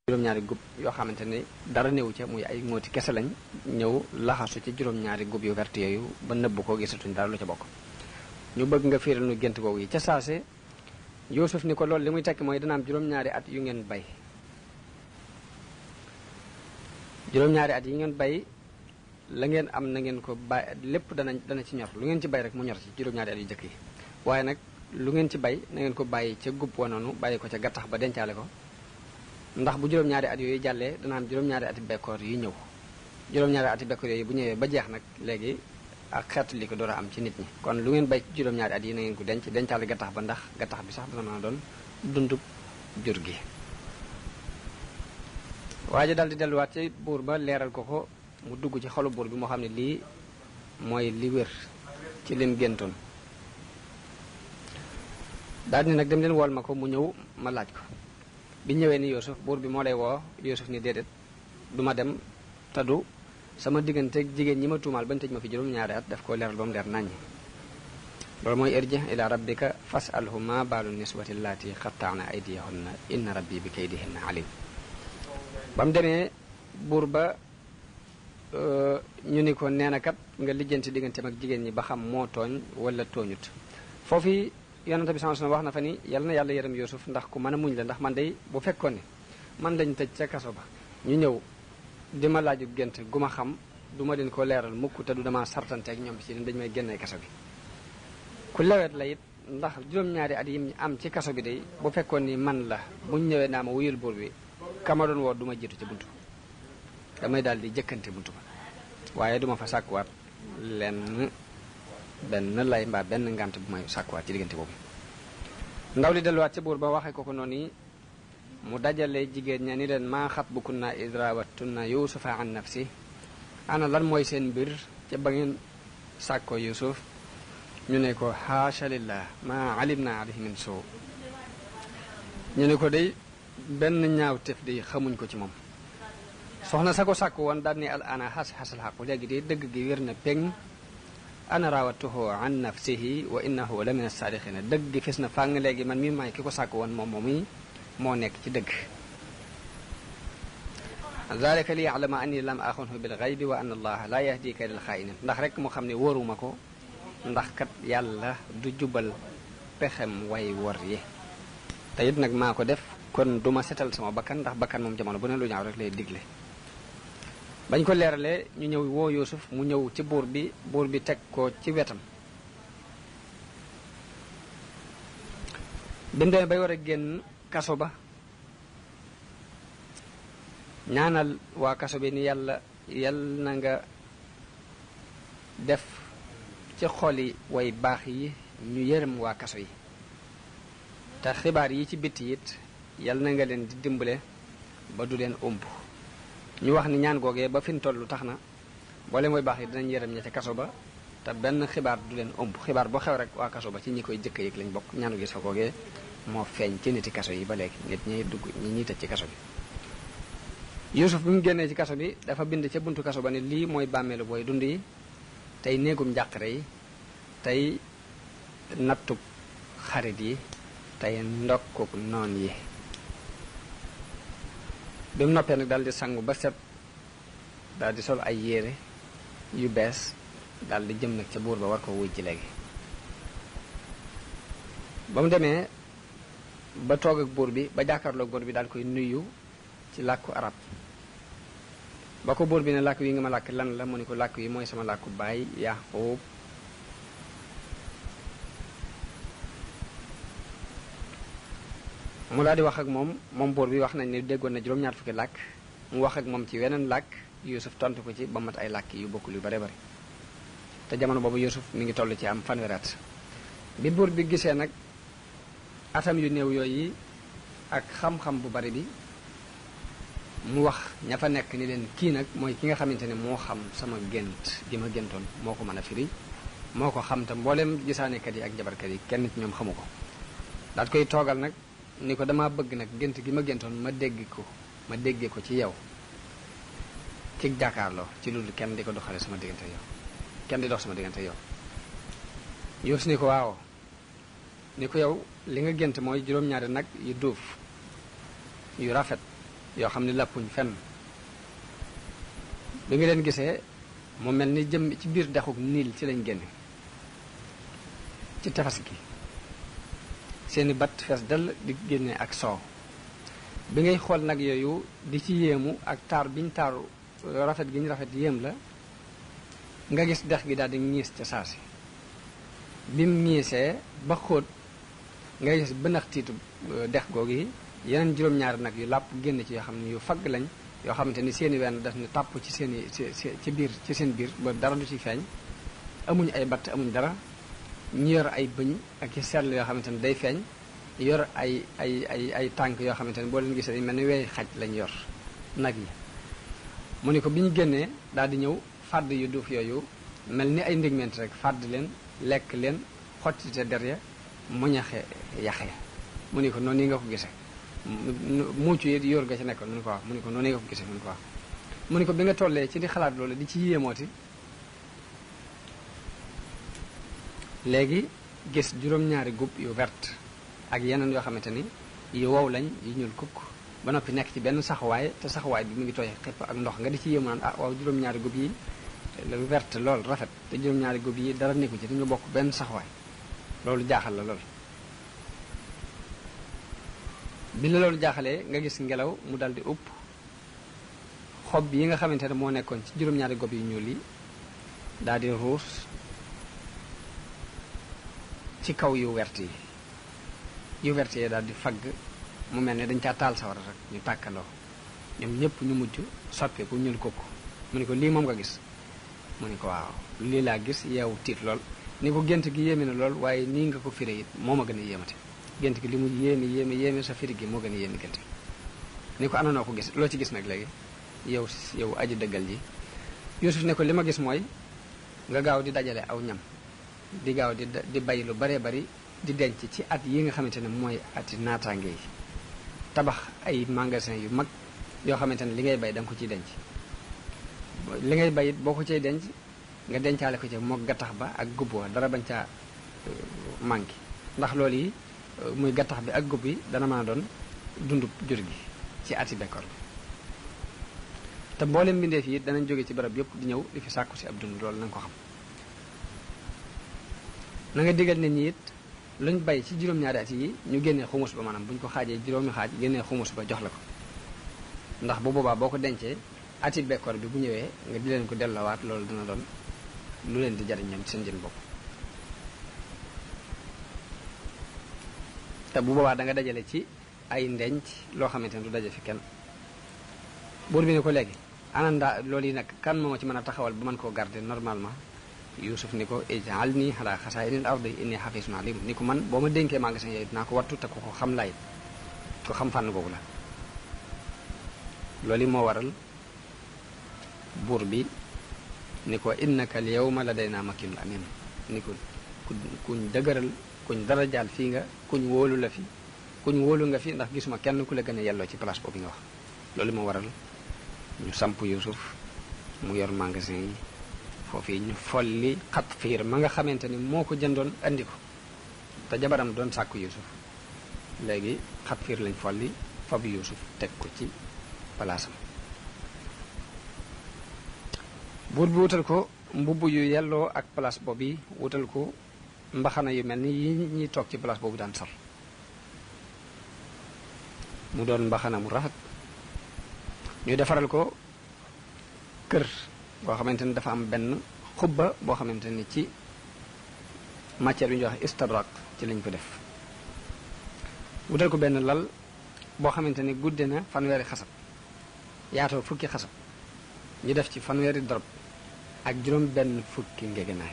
juróom-ñaari gub yoo xamante ne dara néew ca muy ay ngóoti kese lañ ñëw laxasu ci juróom-ñaari gub yu vert yooyu ba nëbb ko gisatuñ dara lu ca bokk ñu bëgg nga fiiral nu gént googu yi ca saase Yuusuf ni ko loolu li muy tekki mooy dana am juróom-ñaari at yu ngeen bay juróom-ñaari at yi ngeen bay la ngeen am na ngeen ko bay lépp dana ci ñor lu ngeen ci bay rek mu ñor ci juróom-ñaari at yu jëkk yi waaye nag lu ngeen ci bay na ngeen ko bàyyi ca gub wa noonu bàyyi ko ca gattax ba dencaale ko ndax bu juróom-ñaari at yooyu jàllee dana am juróom-ñaari ati bekkoor yi ñëw juróom-ñaari ati bekkoor yooyu bu ñëwee ba jeex nag léegi ak xeetu li ko door a am ci nit ñi kon lu ngeen bay ci juróom-ñaari at yi na ngeen ko dencaale gattax ba ndax gattax bi sax dana mën a doon dundub jur gi waa ji daal di delluwaat ci buur ba leeral ko mu dugg ci xolu buur bi moo xam ne lii mooy li wér ci lim géntoon daal ni nag dem leen wool ma ko mu ñëw ma laaj ko bi ñëwee ni Yuusuf buur bi moo lay woo Yuusuf ni déedéet du ma dem taddu sama diggante jigéen ñi ma tuumaal bañ tëj ma fi juróom-ñaari at daf ko leeral ba mu leer naññi loolu mooy irji ila rabbika fas'alhu ma baalu niswati allaati qatta'na aydiyahunna inna rabbi bi kaydihinna alim ba mu demee buur ba ñu ni ko nee na kat nga lijjanti digganteem ak jigéen ñi ba xam moo tooñ wala tooñut foofu yonente bi sallallahu alayhi wasallam wax na fa ni yal na yàlla yërëm Yuusuf ndax ku mën a muñ la ndax man day bu fekkoon ne man lañ tëj ca kaso ba ñu ñëw di ma laaju gént gu ma xam du ma leen ko leeral mukk te du dama sartante ak ñoom ci dañu may génnee kaso bi ku lewet la it ndax juróom-ñaari at yi am ci kaso bi day bu fekkoon ni man la buñ ñëwee naa ma wuyul buur bi kama doon woo du ma jiitu ci buntu damay daal di jëkkante buntu ba waaye duma fa sàkkuwaat benn lay mbaa benn ngant bu may sàkkuwaat ci diggante boobu ndaw li delluwaat ci buur ba waxee ko noonu yi mu dajale jigéen ña ni leen maa xatbukunna id raawattunna yuusufa an nafsi ana lan mooy seen mbir ca ba ngeen sàkkoo Yuusuf ñu ne ko haasha lillah ma alimna alayhi min suu ñu ne ko day benn ñaaw tef day xamuñ ko ci moom soxna sa ko sàkk woon daal ni al ana xasal xaqu léegi de dëgg gi wér na peng ana raawatuhu an nafsihi wa innahu la min as-saadiqina dëgg gi fis na fàng léegi man mi may ki ko sàkk woon moom moo nekk ci dëgg zalika li ya'lama anni lam axunhu bil ghaybi wa anna allaha la yahdi kaydal xaa'inin ndax rek mu xam ne wóoruma ko ndax kat yàlla du jubal pexem way wor yi te it nag maa ko def kon duma setal sama bakkan ndax bakkan moom jamono bu ne lu ñaaw rek lay digle bañ ko leeralee ñu ñëw woo Yuusuf mu ñëw ci buur bi teg ko ci wetam bi mu demee bay war a génn kaso ba ñaanal waa kaso bi ni yàlla na nga def ci xoli way baax yi ñu yërëm waa kaso yi te xibaar yi ci bitti it yàlla na nga leen di dimbale ba du leen ëmb ñu wax ni ñaan googee ba fi mu toll tax na boole mooy baax yi dinañ yërëm ña ca kaso ba te benn xibaar du leen ëmb xibaar boo xew rek waa kaso ba ci ñi koy jëkk yëg lañ bokk ñaanu gis fa googee moo feeñ ci niti kaso yi ba léegi nit ñi dugg ñi tëj ci kaso bi Yuusuf bi mu génnee ci kaso bi dafa bind ca buntu kaso ba ne lii mooy bàmmeelu booy dund yi tey néegum njàqare yi tey nattub xarit yi tey ndokkuk noon yi bi mu noppee nag daal di sangu ba set daal di sol ay yére yu bees daal di jëm nag ca buur ba war ko wuy ci léegi ba mu demee ba toog ak buur bi ba jàkkaarloog buur bi daal koy nuyu ci làkku arab ba ko buur bi ne làkk wi nga ma làkk lan la mu ni ko làkk wi mooy sama làkku baay Yaaqub mu daal di wax ak moom buur bi wax nañ ne déggoon na juróom-ñaar fukki làkk mu wax ak moom ci weneen làkk Yuusuf tontu ko ci ba mat ay làkk yu bokkul yu bare bare te jamono boobu Yuusuf mi ngi toll ci am fanweeri at bi buur bi gisee nag atam yu néew yooyu ak xam-xam bu bari bi mu wax ña fa nekk ni leen kii nag mooy ki nga xamante ne moo xam sama gént gi ma géntoon moo ko mën a firi moo ko xam te mboolem gisaanekat yi ak jabarkat yi kenn ci ñoom xamu ko daat koy toogal nag ni ko dama bëgg nag gént gi ma géntoon ma déggee ko ci yow ci jàkkaarloo ci loolu kenn di ko doxale sama diggante yow kenn di dox sama diggante yow Yuusuf ni ko waaw ni ko yow li nga gént mooy juróom-ñaari nag yu duuf yu rafet yoo xam ne làppuñ fenn bi nga leen gisee mu mel ni jëm ci biir dexuk niil ci lañ génne ci tefas gi seeni bat fees dell di génne ak soow bi ngay xool nag yooyu di ci yéemu ak taar biñ taaru rafet gi ñu rafet yéem la nga gis dex gi daal di ñiis ca saasi bim ñiisee ba xóot nga gis bënax tiitu dex googu yi yeneen juróom-ñaari nag yu làpp génn ci yoo xam ne yu fagg lañ yoo xamante ni seeni wenn daf ne tàpp ci seeni ci biir ci seen biir ba dara du ci feeñ amuñ ay batt amuñ dara ñu yor ay bëñ ak i sell yoo xamante ni day feeñ yor ay tànk yoo xamante ni boo leen gisee dañu mel ni weey xaj lañ yor nag yi mu ni ko bi ñu génnee daal di ñëw fàdd yu duuf yooyu mel ni ay ndigment rek fàdd leen lekk leen xottite der ya muñaxe yaxe mu ni ko noonu yi nga ko gisee muucu yi yor nga ci nekkoon mu ni ko waaw mu ni ko noonu yi nga ko gisee mu ni ko waaw mu ni ko bi nga tollee ci di xalaat loolu di ci yéemooti léegi gis juróom-ñaari gub yu vert ak yeneen yoo xamante ni yu wow lañ yu ñuul kukk ba noppi nekk ci benn saxuwaay te saxuwaay bi mu ngi tooy xepp ak ndox nga di ci yéemu naan ah waaw juróom-ñaari gub yi lu vert lool rafet te juróom-ñaari gub yi dara nekku ci dañu bokk benn saxuwaay loolu jaaxal la lool bi la loolu jaaxalee nga gis ngelaw mu dal di upp xob yi nga xamante ne moo nekkoon ci juróom-ñaari gob yu ñuul yi daal di ruus ci kaw yu wert yi daal di fagg mu mel ne dañ caa taal sawara rek ñu tàkkandoo ñoom ñëpp ñu mujj soppeeku ñuul kooku mu ni ko lii moom nga gis mu ni ko waaw lii laa gis yeewu tiit lool ni ko gént gi yéeme na lool waaye nii nga ko firé it moo ma gën a yéemate gént gi li mu yéeme sa firi gi moo gën a yéeme gént ni ko ana noo ko gis loo ci gis nag léegi yow aji dëggal ji Yuusuf ne ko li ma gis mooy nga gaaw di dajale aw ñam di gaaw di bay lu baree bari di denc ci at yi nga xamante ne mooy ati naataange yi tabax ay magasin yu mag yoo xamante ne li ngay bay da nga ko ciy denc li ngay bay it boo ko cay denc nga dencaale ko ci moog gattax ba ak gub wa dara bañ caa manqué ndax loolu yi muy gattax bi ak gub yi dana mën a doon dundub jur gi ci ati bekkoor bi te mboolem mbindeef yi danañ jóge ci barab yëpp di ñëw di fi sàkku si ab dund loolu na nga ko xam na nga digal nit ñi it luñ bay ci juróom-ñaari at yi ñu génnee xumus ba maanaam buñ ko xaajee juróomi xaaj génnee xumus ba jox la ko ndax bu boobaa boo ko dencee ati bekkoor bi bu ñëwee nga di leen ko delloowaat loolu dina doon lu leen di jariñ ñoom ci seen jën bopp te bu boobaa da nga dajale ci ay ndenc loo xamante ne du daje fi kenn buur bi ne ko léegi ananda loolu yi nag kan moo ci mën a taxawal ba mën koo garder normalement Yuusuf ni ko ij'alni ala xasaa'inil ardi inni xafiisun alim ni ko man boo ma dénkee magasin yooyu dinaa ko wattu te ko xam laay ko xam fànn googu la loolu moo waral buur bi ni ko innaka al yawma ladaynaa makinun amin ni ko kuñ dëgëral kuñ darajaal fii nga kuñ wóolu la fi kuñ wóolu nga fi ndax gisuma kenn ku la gën a yelloo ci place boobu nga wax loolu moo waral ñu samp Yuusuf mu yor magasin yi foofu ñu folli Xatfiir ma nga xamante ni moo ko jëndoon andi ko te jabaram doon sàkku Yuusuf léegi Xatfiir lañ folli fab Yuusuf teg ko ci palaasam buur bi wutal ko mbubb yu yelloo ak place boobu yi wutal ko mbaxana yu mel ni yi ñuy toog ci place boobu daan sol mu doon mbaxana mu rafet ñu defaral ko kër boo xamante ni dafa am benn xubba boo xamante ni ci matière yu ñuy wax istadrak ci lañ ko def wutal ko benn lal boo xamante ni gudde na fanweeri xasab yaatoo fukki xasab ñu def ci fanweeri dorob ak juróom benn fukki ngegenaay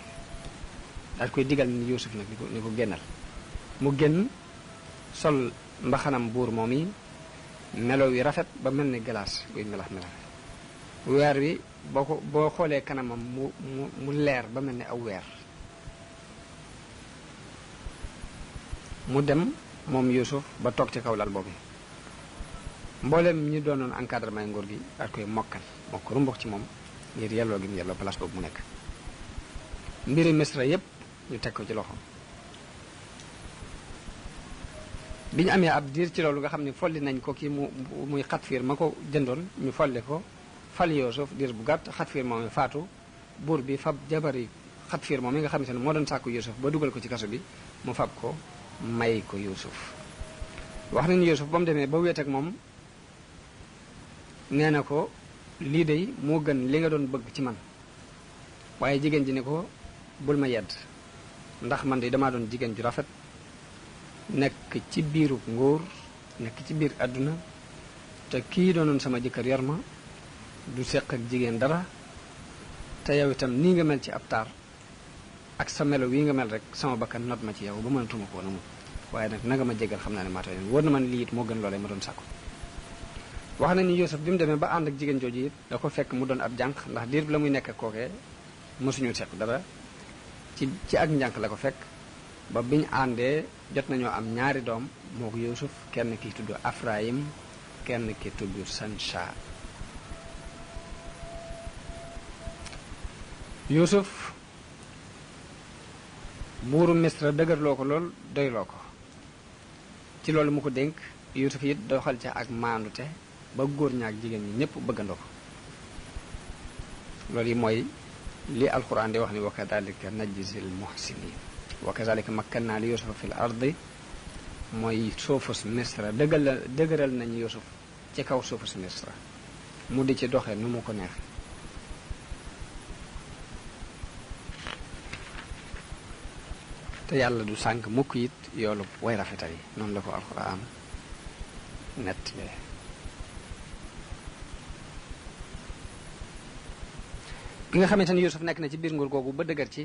daal koy digal ni Yuusuf nag ni ko génnal mu génn sol mbaxanam buur moom yi melo wi rafet ba mel ni glace buy melax weer wi boo xoolee kanamam mu leer ba mel ni aw weer mu dem moom Yuusuf ba toog ci kaw lal boobu mboolem ñi doonoon encadrement nguur gi daal koy mokkal moo ko rumbox ci moom ngir yelloo gi mu yelloo place boobu mu nekk mbiri Misra yépp ñu teg ko ci loxoom bi ñu amee ab diir ci loolu nga xam ne folli nañ ko kii muy Xatfiir ma ko jëndoon ñu folli ko fal Yuusuf diir bu gàtt Xatfiir moom faatu buur bi fab jabari Xatfiir moom mi nga xam ne moo doon sàkku Yuusuf ba dugal ko ci kaso bi mu fab ko may ko Yuusuf wax nañu Yuusuf ba mu demee ba wéet ak moom nee na ko lii de moo gën li nga doon bëgg ci man waaye jigéen ji ne ko bul ma yedd ndax man de damaa doon jigéen ju rafet nekk ci biiru nguur nekk ci biir àdduna te kii doonoon sama jëkkër yor ma du seq ak jigéen dara te yow itam nii nga mel ci ab taar ak sa melo wii nga mel rek sama bakkan not ma ci yow ba mënatuma ko woon amul waaye nag nanga ma jégal xam naa ne maa tooy wóor na man lii it moo gën loolee ma doon sàkku wax na ni Yuusuf bi mu demee ba ànd ak jigéen jooju it da ko fekk mu doon ab jànq ndax diir bi la muy nekk ak kookee mësuñu seq dara ci ak njànq la ko fekk ba biñ àndee jot nañoo am ñaari doom moo ko Yuusuf kenn ki tudd Afrayim kenn ki tudd Sansha Yuusuf buuru Misra dëgërloo ko lool doyloo ko ci loolu mu ko dénk Yuusuf it doxal ca ak maandute ba góor ñaak jigéen ñi ñëpp bëggandoo ko loolu yi mooy li alquran di wax ni wa kadalika najzil muhsinin wa kadalika makkanna li Yuusufa fil ardi mooy suufus Misra dëgëral nañ Yuusuf ci kaw suufus Misra mu di ci doxee nu mu ko neex te yàlla du sànk mukk it yoolu way rafetal yi noonu la ko alquran nettalee bi nga xamante ni Yuusuf nekk na ci biir nguur googu ba dëgër ci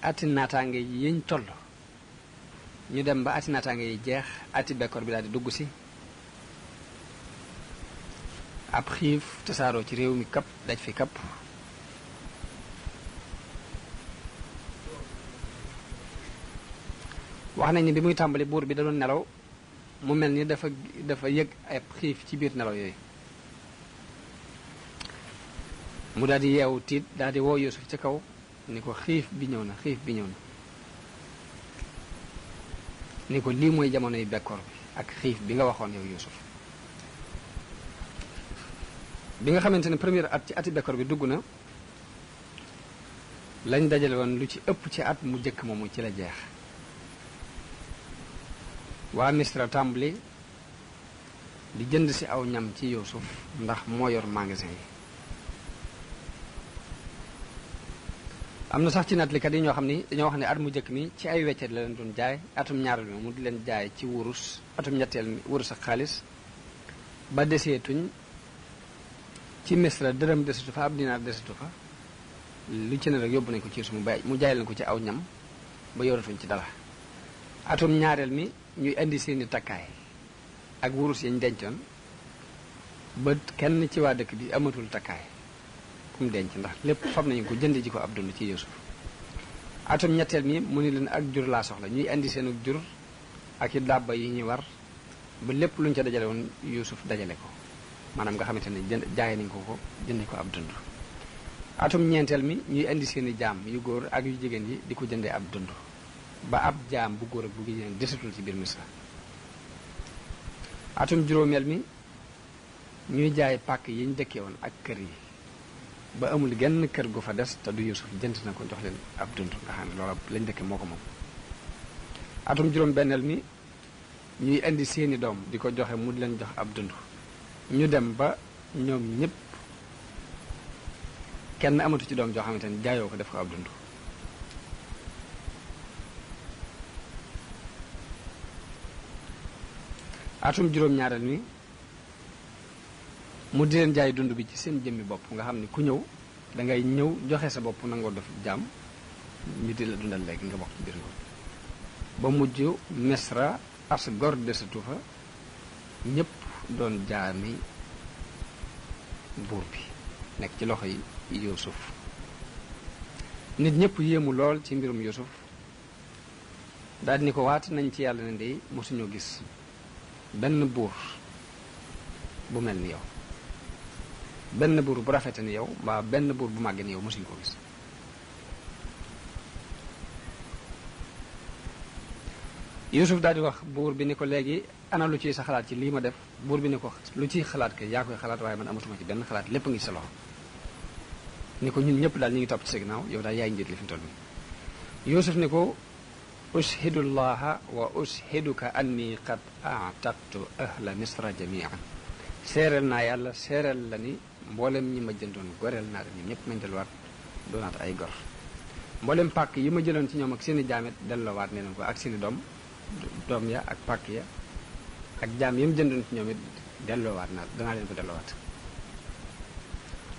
ati naataange yiñ toll ñu dem ba ati naataange yi jeex ati bekkoor bi daal di dugg si ab xiif tasaaroo ci réew mi kapp daj fi kapp wax nañ ni bi muy tàmbali buur bi da doon nelaw mu mel ni dafa yëg ay xiif ci biir nelaw yooyu mu daal di yeewu tiit daal di woo Yuusuf ci kaw ni ko xiif bi ñëw na ni ko lii mooy jamonoy bekkoor bi ak xiif bi nga waxoon yow Yuusuf bi nga xamante ne première at ci ati bekkoor bi dugg na lañ dajale woon lu ci ëpp ci at mu jëkk moomu ci la jeex waa Misra tàmbali di jënd ci aw ñam ci Yuusuf ndax moo yor magasin yi am na sax ci nattalikat yi ñoo xam ni dañoo wax ne at mu jëkk mi ci ay weccet la leen doon jaay atum ñaareel mi mu di leen jaay ci wurus atum ñetteel mi wurus ak xaalis ba deseetuñ ci Misra dërëm desatu fa ab dinaar desatu fa lu ci ne rek yóbbu nañ ko ci mu jaay leen ko ci aw ñam ba yoratuñ ci dara atum ñaareel mi ñuy indi seeni takkaay ak wurus yañ dencoon ba kenn ci waa dëkk bi amatul takkaay kum denc ndax lépp fab nañu ko jënd ji ko ab dund ci Yuusuf atum ñetteel mi mu ni leen ak jur laa soxla ñuy indi seen jur ak i dàbba yi ñuy war ba lépp luñ ca dajale woon Yuusuf dajale ko maanaam nga xamante ne jaay nañ ko jënd ko ab dund atum ñeenteel mi ñuy indi seeni jaam yu góor ak yu jigéen yi di ko jëndee ab dund ba ab jaam bu góor ak bu jigéen desatul ci biir Misra atum juróomeel mi ñuy jaay pàkk yi ñu dëkkee woon ak kër yi ba amul genn kër gu fa des te du Yuusuf jënd na ko jox leen ab dund nga xam ne loola lañ dëkke moo ko moom atum juróom benneel mi ñuy indi seeni doom di ko joxe mu di leen jox ab dund ñu dem ba ñoom ñëpp kenn amatu ci doom joo xamante ni jaayoo ko def ko ab dund atum juróom-ñaareel mi mu di leen jaay dund bi ci seen jëmmi bopp nga xam ni ku ñëw dangay ñëw joxe sa bopp nangoo def jaam ñu di la dundal léegi nga bokk ci biir loolu ba mujj Misra as gor desatu fa ñëpp doon jaami buur bi nekk ci loxo yi Yuusuf nit ñëpp yéemu lool ci mbirum Yuusuf daal ni ko waat nañ ci yàlla ne ndey mosuñoo gis benn buur bu mel ni yow benn buur bu rafete ni yow mbaa benn buur bu màgge ni yow mosuñu ko gis Yuusuf daal di wax buur bi ni ko léegi ana lu ciy sa xalaat ci lii ma def buur bi ni ko lu ciy xalaat ke yaa koy xalaat waaye man amatuma ci benn xalaat lépp ngi sa loxo ni ko ñun ñëpp daal ñu ngi topp ci sa ginnaaw yow daal yaay njiit li fi mu toll nii Yuusuf ni ko ushidu llaha wa ushiduka anni qad a'taqtu ahla misra jami'an seereel naa yàlla seereel la ni mboolem ñi ma jëndoon goreel naa la ñoom ñëpp nañ delluwaat doonaat ay gor mboolem pàkk yi ma jëloon ci ñoom ak seeni jaamet delloowaat ne leen ko ak seeni doom ya ak pàkk ya ak jaam yi mu jëndoon ci ñoom it delloowaat naa danaa leen ko delloowaat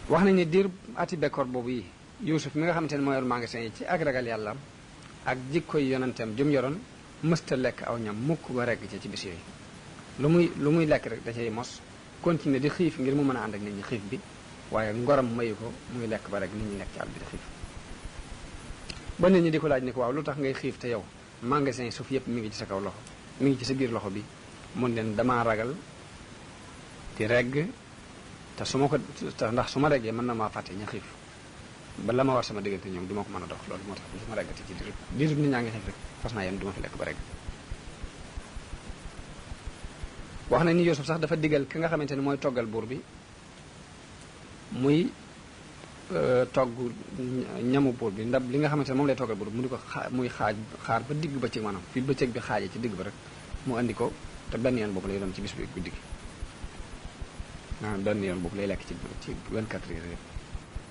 wax nañ ne diir ati bekkoor boobu yi Yuusuf mi nga xamante ne moo yor magasin yi ci ak ragal yàlla ak jikkoy yonenteem jum yoroon mësta lekk aw ñam mukk ba regg ci bis yooyu lu muy lekk rek da cay mos continuer di xiif ngir mu mën a ànd ak nit ñi xiif bi waaye ngoram mayu ko muy lekk ba rek nit ñi nekk ci àll bi di xiif ba nit ñi di ko laaj ni ko waaw lu tax ngay xiif te yow magasin yi suuf yëpp mi ngi ci sa kaw loxo mi ngi ci sa biir loxo bi mun leen damaa ragal di regg te su ma ko ndax su ma reggee mën na maa fàtte ña xiif ba la ma war sama diggante ñoom du ma ko mën a dox loolu moo tax du ma reggati ci diirub nit ñaa ngi xiif rek fas naa yem du ma fi lekk ba regg wax na ni Yuusuf sax dafa digal ki nga xamante ne mooy toggal buur bi muy togg ñamu buur bi ndab li nga xamante ne moom lay toggal buur bi mu di ko muy xaar ba digg bëccëg maanaam fi bëccëg bi xaajee ci digg ba rek mu andi ko te benn yoon boobu lay doon ci bis bi guddi gi maanaam benn yoon boobu lay lekk ci 24 heures yëpp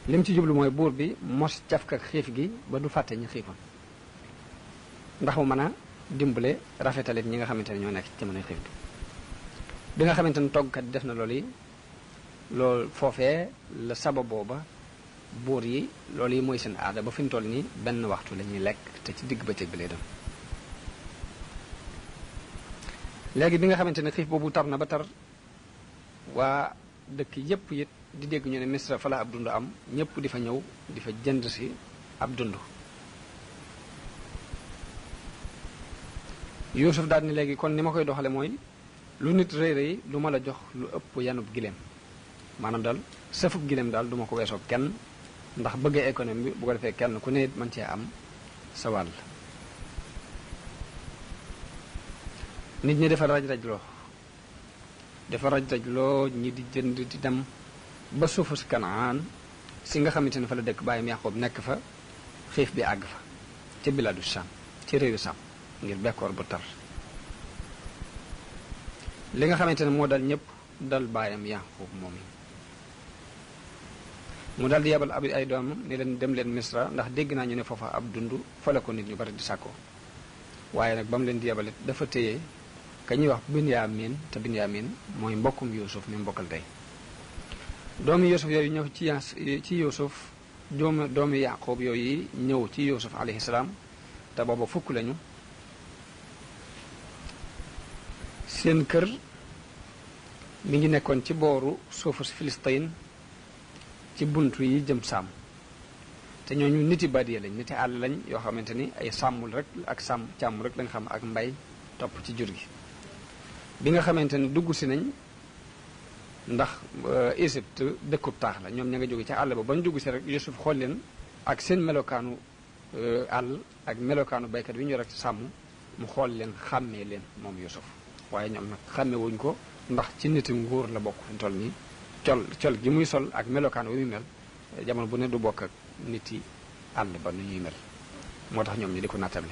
lim ci jublu mooy buur bi mos cafka xiif gi ba du fàtte ñi xiifoon ndax mu mën a dimbale rafetalit ñi nga xamante ne ñoo nekk ci jamonoy xiif bi nga xamante ne toggkat def na loolu yi loolu foofee la sabab booba buur yi loolu yi mooy seen aada ba fi mu toll nii benn waxtu la ñuy lekk te ci digg bëccëg bi lay doon léegi bi nga xamante ne xiif boobu tar na ba tar waa dëkk yépp it di dégg ñu ne Misra fa la ab dund am ñëpp di fa ñëw di fa jënd si ab dund Yuusuf daal ni léegi kon ni ma koy doxale mooy lu nit rëy rëy lu ma la jox lu ëpp yanub gileem maanaam daal sëfub gileem daal du ma ko weesoo kenn ndax bëggee économie bi bu ko defee kenn ku ne mën cee am sa wàll nit ñi dafa raj-raj loo ñi di jënd di dem ba suufu si Kanaan si nga xamante ne fa la dëkk bàyyam Yaqoob nekk fa xiif bi àgg fa ca biladu Saam ci réewu Saam ngir bekkoor bu tar li nga xamante ne moo dal ñëpp dal bàyyam Yaqoob moom yi mu dal di yebal ay doomam ni leen dem leen Misra ndax dégg naa ñu ne foofa ab dund fa la ko nit ñu bari di sàkkoo waaye nag ba mu leen di yebalit dafa téye ka ñuy wax Binyaamin te Binyaamin mooy mbokkum Yuusuf mi mbokkal tey doomi Yuusuf yooyu ñëw ci Yuusuf doomi Yaqoob yooyu ñëw ci Yuusuf alayhi salaam te booba fukk lañu seen kër mi ngi nekkoon ci booru suufu si Filistin ci buntu yi jëm Saam te ñooñu niti badiya lañ niti àll lañ yoo xamante ni ay sàmmul rek ak càmm rek lañ xam ak mbay topp ci jur gi bi nga xamante ni dugg si nañ ndax Égypte dëkkub taax la ñoom ña nga jóge ca àll ba bañ dugg si rek Yuusuf xool leen ak seen melokaanu àll ak melokaanu baykat bi ñu rek sàmm mu xool leen xàmmee leen moom Yuusuf waaye ñoom nag xàmmewuñ ko ndax ci niti nguur la bokk fi mu toll nii col gi muy sol ak melokaan wi muy mel jamono bu ne du bokk ak nit yi àll ba nu ñuy mel moo tax ñoom ñi di ko nattable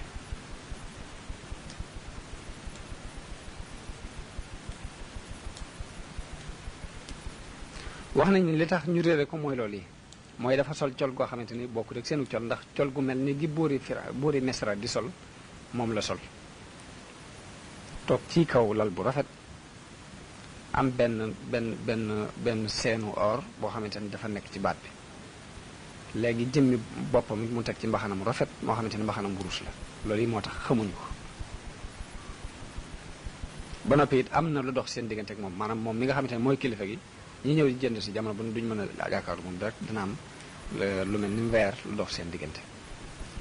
wax nañ ni li tax ñu réere ko mooy loolu yi mooy dafa sol col goo xamante ni bokku rek seenu col ndax col gu mel ni gi buuri Misra di sol moom la sol toog ci kaw lal bu rafet am benn seenu or boo xamante ni dafa nekk ci baat bi léegi jëmmi boppam mu teg ci mbaxanam rafet moo xamante ni mbaxanam wurus la loolu yi moo tax xamuñu ko ba noppi it am na lu dox seen diggante ak moom maanaam moom mi nga xamante ne mooy kilifa gi ñi ñëw di jënd si jamono bu duñ mën a yaakaar moom rek dina am lu mel ni weer lu dox seen diggante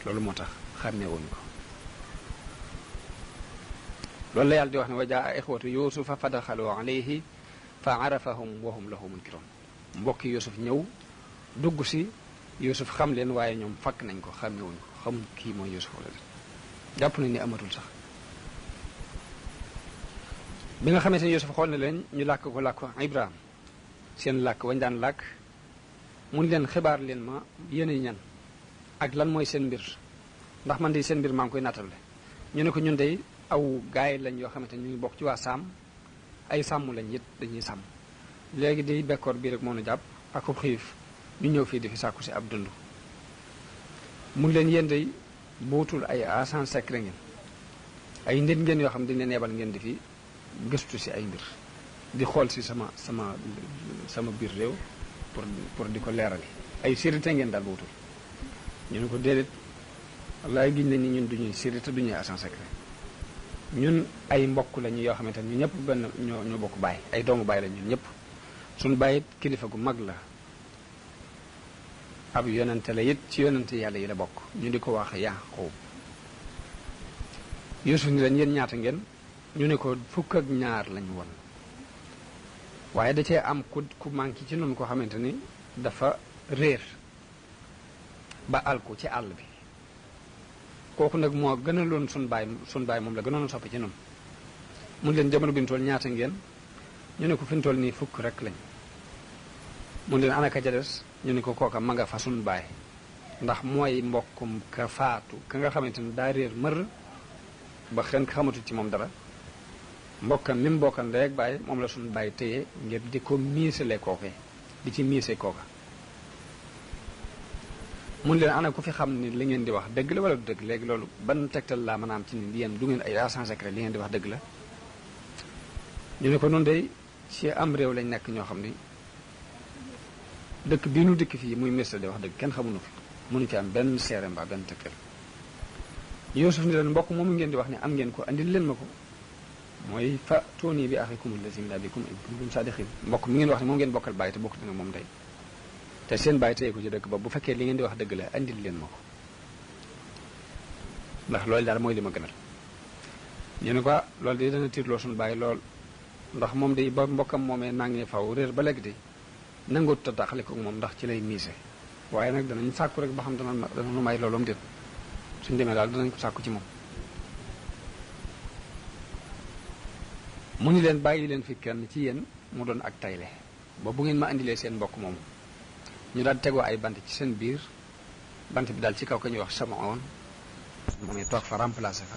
loolu moo tax xàmmee wuñu ko loolu la yàlla di wax ne wa jaa ixwatu yuusufa fa daxalu alayhi fa arafahum wa hum lahu munkiroon mbokki Yuusuf ñëw dugg si Yuusuf xam leen waaye ñoom fakk nañ ko xàmmee wuñ ko xamuñ kii mooy Yuusuf wala jàpp nañ ni amatul sax bi nga xamante ne Yuusuf xool na leen ñu làkk ko làkk Ibrahim seen làkk wañ daan làkk mun leen xibaar leen ma yéen ñan ak lan mooy seen mbir ndax man de seen mbir maa ngi koy nattale ñu ne ko ñun de aw gaay lañ yoo xamante ne ñu ngi bokk ci waa Saam ay sàmm lañ it dañuy sàmm léegi di bekkoor bii rek moo nu jàpp ak xiif ñu ñëw fii di fi sàkku si ab dund mun leen yéen de bootul ay agent secret ngeen ay nit ngeen yoo xam ne dañ leen yebal ngeen di fi gëstu si ay mbir di xool si sama biir réew pour di ko leerali ay sécurité ngeen daal bootul ñu ne ko déedéet wallaay giñ nañ ni ñun duñuy sécurité duñuy agent secret ñun ay mbokk lañu yoo xamante ne ñu ñëpp benn ñoo bokk baay ay doomu baay la ñun ñëpp suñu baay it kilifa gu mag la ab yonente la it ci yonente yàlla yi la bokk ñu di ko wax Yaaqub Yuusuf ni leen yéen ñaata ngeen ñu ne ko fukk ak ñaar lañu woon waaye da cee am ku manqué ci noonu koo xamante ni dafa réer ba alku ci àll bi kooku nag moo gënaloon sun baay moom la gënoon soppi ci noonu mun leen jamono bi ñu toll ñaata ngeen ñu ne ko fi ñu toll nii fukk rek lañ mun leen ana ka ca des ñu ne ko kooka ma nga fa sun baay ndax mooy mbokkum ka faatu ka nga xamante ni daa réer mër ba xen xamatu ci moom dara mbokkam mi mbokkam ndey ak baay moom la sun baay téye ngir di ko miisale kooke di ci miise kooka mun leen ana ku fi xam ni li ngeen di wax dëgg la wala du dëgg léegi loolu ban tegtal laa mën a am ci ni yéen du ngeen ay agent secret li ngeen di wax dëgg la ñu ne ko noonu day ci am réew lañ nekk ñoo xam ni dëkk bii nu dëkk fii muy Misra di wax dëgg kenn xamuñu fi mënu ci am benn seere mbaa benn tegtal Yuusuf ni leen mbokk moomu ngeen di wax ne am ngeen ko andil leen ma ko mooy fa tuuni bi axikum allazi min abikum in kuntum saadiqin mbokk mi ngeen wax ne moom ngeen bokkal bàyyi te bokk dina moom day te seen bàyyi teye ko ci dëkk ba bu fekkee li ngeen di wax dëgg la andil leen ma ko ndax loolu daal mooy li ma gënal ñu ne ko loolu de dana tiitloo suñu bàyyi lool ndax moom de ba mbokkam moomee nangee faw réer ba léegi de nangut ta taxale ko moom ndax ci lay miise waaye nag danañ sàkku rek ba xam dana nu may loolum déet suñ demee daal danañ ko sàkku ci moom mu ni leen bàyyi leen fi kenn ci yéen mu doon ak tayle ba bu ngeen ma indilee seen mbokk moomu ñu daal tegoo ay bant ci seen biir bant bi daal ci kaw ka ñuy wax Samaon moom toog fa remplacé fa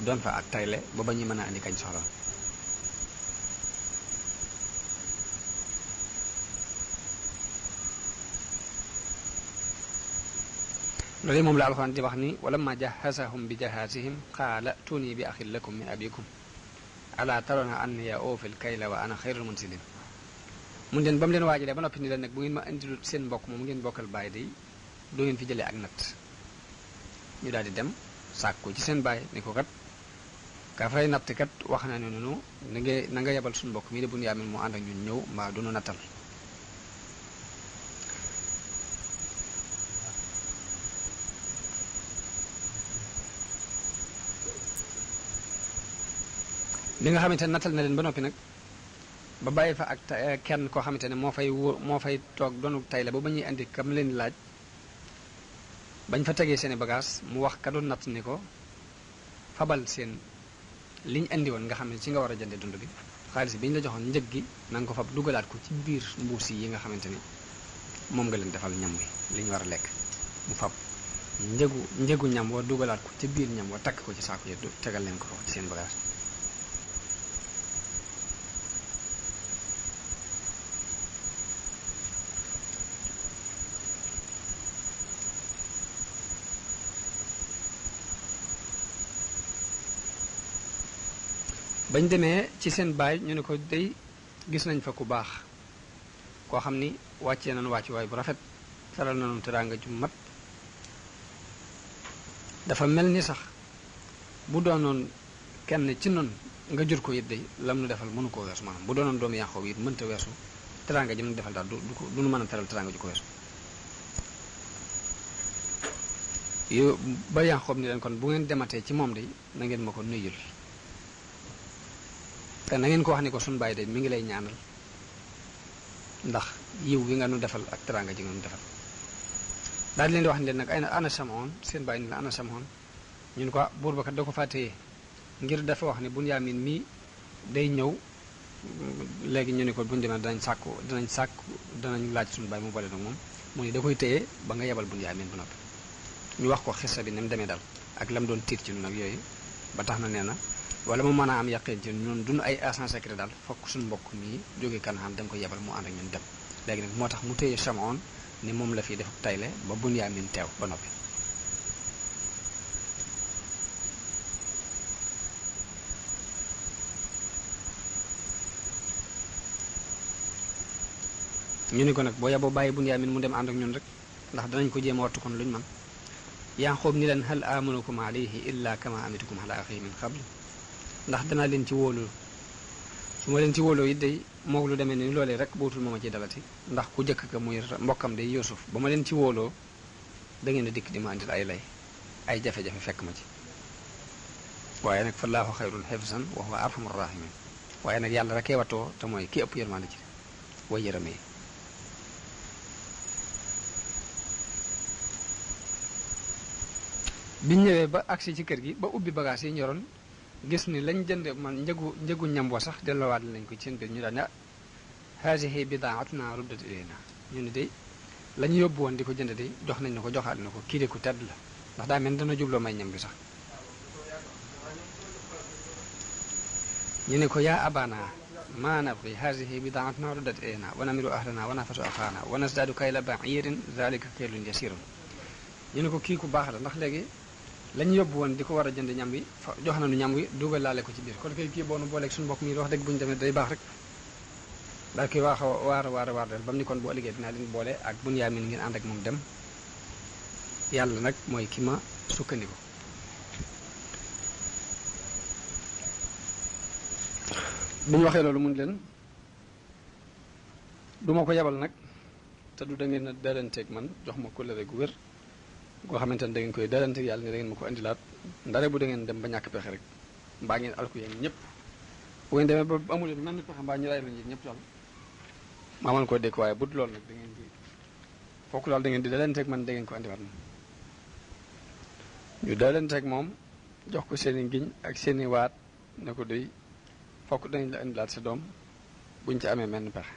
doon fa ak tayle ba ba ñuy mën a andi kañ soxla loolu moom la alxuraan di wax ni wala ma jahasahum bi jahasihim qaala tuuni bi axin lakum min abikum ala tarona anni ya oofil kayla wa ana xayrul munsilin mun leen ba mu leen waajalee ba noppi ni leen nag bu ngeen ma indilu seen mbokk moom ngeen bokkal bàyyi day doo ngeen fi jëlee ak natt ñu daal di dem sàkku ci seen bàyyi ni ko kat ka fay natt kat wax na ne noonu na nga yebal suñu mbokk mii de bu ñu yaamin mu ànd ak ñun ñëw mbaa du nu nattal bi nga xamante ne nattal na leen ba noppi nag ba bàyyi fa ak kenn koo xamante ne moo fay toog doonu tay la ba ba ñuy indi kam leen laaj bañ fa tegee seeni bagage mu wax ka doon natt ni ko fabal seen liñ indi woon nga xam ne ci nga war a jënde dund bi xaalis bi ñu la joxoon njëg gi na nga ko fab dugalaat ko ci biir mbuus yi nga xamante ni moom nga leen defal ñam wi li ñu war a lekk mu fab njëgu ñam wa dugalaat ko ci biir ñam wa takk ko ci saako yi tegal leen ko foofu ci seen bagage bañ demee ci seen baay ñu ne ko day gis nañ fa ku baax koo xam ni wàccee nañu wàcc waay bu rafet teral nañu teraanga ju mat dafa mel ni sax bu doonoon kenn ci noonu nga jur ko it day lam nu defal mënu koo weesu maanaam bu doonoon doomu Yaqoob it mënta weesu teraanga ji mu defal daal du nu mën a teral teraanga ju ko weesu yo ba Yaqoob ni leen kon bu ngeen dematee ci moom day na ngeen ma ko nuyul te na ngeen ko wax ni ko suñu bàyyi de mi ngi lay ñaanal ndax yiw wi nga nu defal ak teraanga ji nga nu defal daal di leen di wax ni leen nag ay ana Samaon seen bàyyi ni la ana Samaon ñun ko buur ba kat da ko fàttee ngir dafa wax ne Bunyaamin mii day ñëw léegi ñu ne ko buñu demee danañ laaj suñu baay mu boole nag moom mu ne da koy téye ba nga yebal Bunyaamin ba noppi ñu wax ko xissa bi ni mu demee daal ak lam doon tiit ci ñun nag yooyu ba tax na nee na wala mu mën a am yaqeen ci ñun duñu ay agent secret daal fokk suñu mbokk mii jóge Kanaan da nga ko yebal mu ànd ak ñun dem léegi nag moo tax mu téye Chamoun ni moom la fi def tayle ba Bunyaamin teew ba noppi ñu ni ko nag boo yaboo bàyyi Bunyaamin mu dem ànd ak ñun rek ndax danañ ko jéem a wattu kon luñ man Yaaqoob ni leen hal amanukum alayhi illa kama amitukum ala axihi min qabl ndax danaa leen ci wóolu su ma leen ci wóoloo it day moog lu demee ni loolee rek bootul mooma ci dalati ndax ku jëkk ka muy mbokkam day Yuusuf ba ma leen ci wóoloo da ngeen a dikk di ma andil ay lay ay jafe-jafe fekk ma ci waaye nag fallaahu xayrun xifsan wa huwa arhamur rahimin waaye nag yàlla rekee wattoo te mooy ki ëpp yërmande ci way yërëmee biñ ñëwee ba agsi ci kër gi ba ubbi bagage yi ñoroon gis ni lañ jënd man njëgu ñam wa sax delloowaat lañ ko ci seen biir ñu daan ne haasihi bidaatuna ruddat ilayna ñu ne day la ñu yóbbu woon di ko jënd day jox nañ na ko joxaat na ko kii de ku tedd la ndax daa mel dana jubloo may ñam bi sax ñu ne ko yaa abana ma nabgi haasihi bidaatuna ruddat ilayna wa namiru ahlana wa nafatu axaana wa nasdaadu kayla ba'irin zalika kaylun yasirun ñu ne ko kii ku baax la ndax léegi lañ yóbbu woon di ko war a jënd ñam wi jox nañu ñam wi dugal laale ko ci biir kon kay kii boonu booleeg suñu mbokk mi wax dëgg bu ñu demee day baax rek daal koy waax waar del ba mu ni kon boo liggéey dinaa leen boole ak Bunyaamin ngeen ànd ak moom dem yàlla nag mooy ki ma sukkandiku bi ñu waxee loolu mun leen du ma ko yebal nag te du da ngeen a dalanteeg man jox ma kóllëre gu wér goo xamante ne da ngeen koy dalanteeg yàlla ne da ngeen ma ko indilaat ndare bu da ngeen dem ba ñàkk pexe rek mbaa ngeen alku yéen ñëpp bu ngeen demee ba amul mel ni pexe mbaa ñu ray la ñi ñëpp daal maa mën koo dékk waaye bu dul loolu nag da ngeen di fokk daal da ngeen di dalanteeg man da ngeen ko indiwaat moom ñu dalanteeg moom jox ko seen i ngiñ ak seen i waat ne ko doy fokk dañ la indilaat sa doom buñ ci amee menn pexe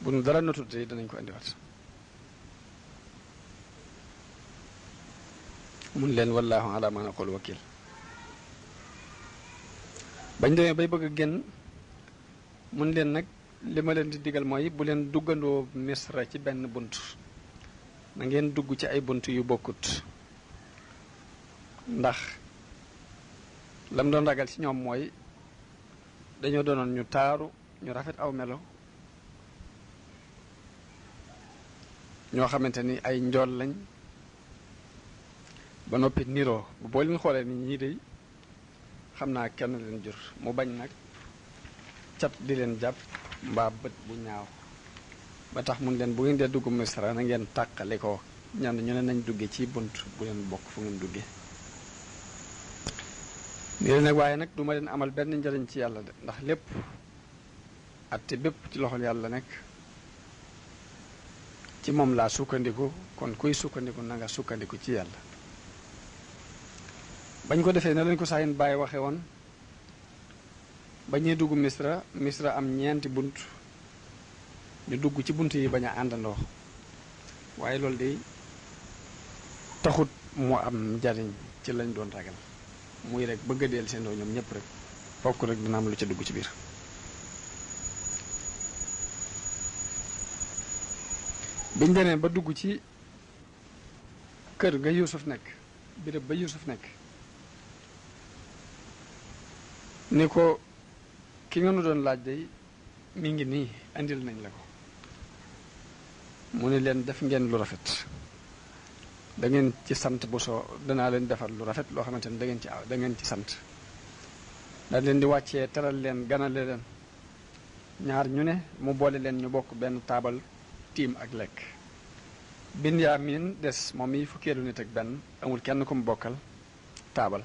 bu nu dara notut tey danañ ko indiwaat mun leen wallaahu ala ma naqul wakil bañ demee bay bëgg a génn mun leen nag li ma leen di digal mooy bu leen duggandoo Misra ci benn bunt na ngeen dugg ci ay bunt yu bokkut ndax lam doon ragal ci ñoom mooy dañoo doonoon ñu taaru ñu rafet aw melo ñoo xamante ni ay njool lañ ba noppi niroo boo leen xoolee ni ñii de xam naa kenn leen jur mu bañ nag cat di leen jàpp mbaa bët bu ñaaw ba tax mun leen bu ngeen dee dugg Misra na ngeen tàqale ko ñan ñu ne nañ dugge ci bunt bu leen bokk fu ngeen dugge nii leen nag waaye nag du ma leen amal benn njëriñ ci yàlla de ndax lépp atte bépp ci loxol yàlla nekk ci moom laa sukkandiku kon kuy sukkandiku na nga sukkandiku ci yàlla bañ ko defee ne lañ ko saayin bàyyi waxe woon ba ñuy dugg Misra am ñeenti bunt ñu dugg ci bunt yi bañ a àndandoo waaye loolu de taxut mu am njariñ ci lañ doon ragal muy rek bëgg a deel seen doo ñoom ñëpp rek fokk rek dina am lu ca dugg ci biir biñ demee ba dugg ci kër ga Yuusuf nekk béréb ba Yuusuf nekk ni ko ki nga nu doon laaj day mi ngi nii andil nañ la ko mu ne leen def ngeen lu rafet da ngeen ci sant bu soo danaa leen defal lu rafet loo xamante ne da ngeen ci sant daal leen di wàccee teral leen ganale leen ñaar ñu ne mu boole leen ñu bokk benn taabal tiim ak lekk Binyaamin des moom mi fukkeelu nit ak benn amul kenn ku mu bokkal taabal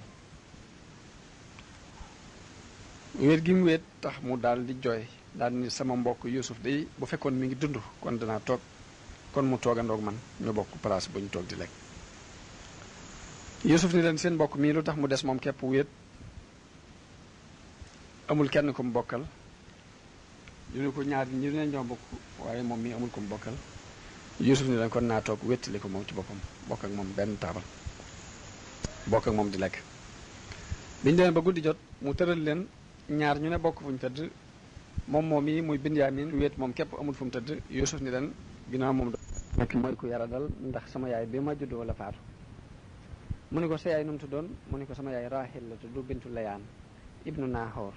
wéet gi mu wéet tax mu daal di jooy daal ni sama mbokk Yuusuf day bu fekkoon mi ngi dund kon danaa toog kon mu toogandoog man ñu bokk place bu ñu toog di lekk Yuusuf ni leen seen mbokk mii lu tax mu des moom képp wéet amul kenn ku mu bokkal ñu ne ko ñaar ñi ne ñoo bokk waaye moom mi amul ku mu bokkal Yuusuf ni leen kon naa toog wéttali ko moom ci boppam bokk ak moom benn taabal bokk ak moom di lekk biñu demee ba guddi jot mu tëral leen ñaar ñu ne bokk fu ñu tëdd moom yi muy Binyaamin wéet moom képp amul fu mu tëdd Yuusuf ni leen ginnaaw moom nekk mooy ku yara dal ndax sama yaay bi ma juddoo la faatu mu ne ko sa yaay nu mu tuddoon mu ne ko sama yaay Raahil la tudd bintu Layaan ibnu Naahoor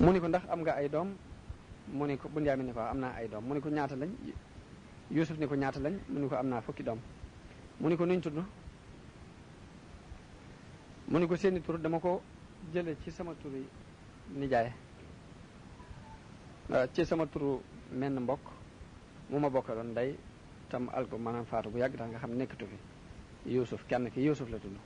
mu ne ko ndax am nga ay doom mu ne ko Binyaamin ni ko am naa ay doom mu ne ko ñaata lañ Yuusuf ni ko ñaata lañ mu ne ko am naa fukki doom mu ne ko nuñ tudd mu ne ko seeni tur dama ko jële ci sama turi nijaay ci sama turu menn mbokk mu ma bokkaloon ndey tam alko maanaam faatu bu yàgg tax nga xam nekkatu fi Yuusuf kenn ki Yuusuf la tudd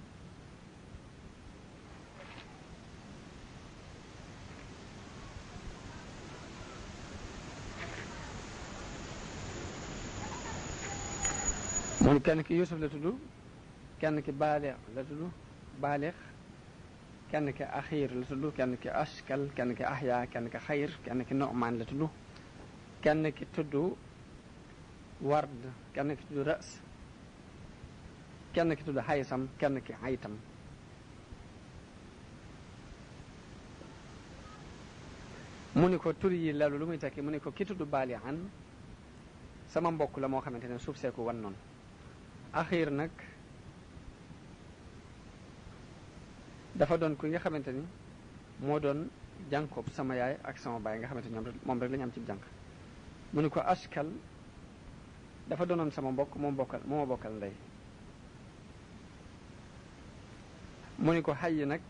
mu kenn ki Yuusuf la tudd kenn ki Baaleex la tudd Baaleex kenn ki Axiir la tudd kenn ki Askal kenn ki Ahya kenn ki Xayr kenn ki Nu'maan la tudd kenn ki tudd Ward kenn ki tudd Ras kenn ki tudd Haysam kenn ki Haytam mu ni ko tur yi loolu lu muy tekki mu ni ko ki tudd Baalihan sama mbokk la moo xamante ne suuf seeku wan noonu Axiir nag dafa doon ku nga xamante ni moo doon jànkoob sama yaay ak sama baay nga xamante ni moom rek la ñu am ci jànk mu ni ko Askal dafa doonoon sama mbokk moo ma bokkal ndey mu ni ko Hayy nag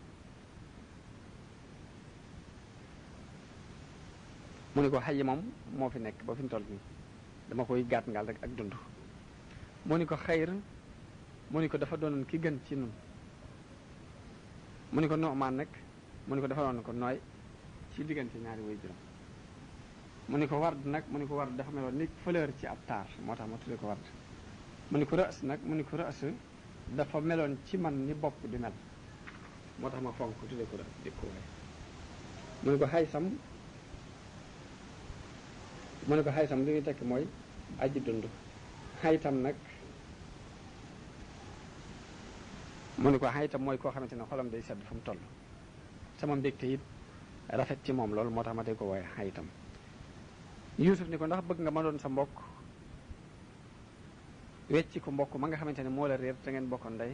mu ni ko Hayy moom moo fi nekk ba fi mu toll nii dama koy gàtt ngaal rek ak dund mu ni ko Xayr mu ni ko dafa doonoon ki gën ci nun mu ni ko Nu'maan nag mu ni ko dafa doon ko nooy ci diggante ñaari way juróom mu ni ko Ward nag mu ni ko Ward dafa meloon ni fleur ci ab taar moo tax ma tuddee ko Ward mu ni ko Ras nag mu ni ko Ras dafa meloon ci man ni bopp di mel moo tax ma fonk tuddee ko Ras di ko waaye mu ni ko Haysam mu ni ko Haysam li muy tekk mooy aji dund Haytam nag mu ni ko Haytam mooy koo xamante ne xolam day sedd fu mu toll sama mbégte it rafet ci moom loolu moo tax ma day ko wooye Haytam Yuusuf ni ko ndax bëgg nga ma doon sa mbokk wecci ko mbokk ma nga xamante ne moo la réer te ngeen bokkoon ndey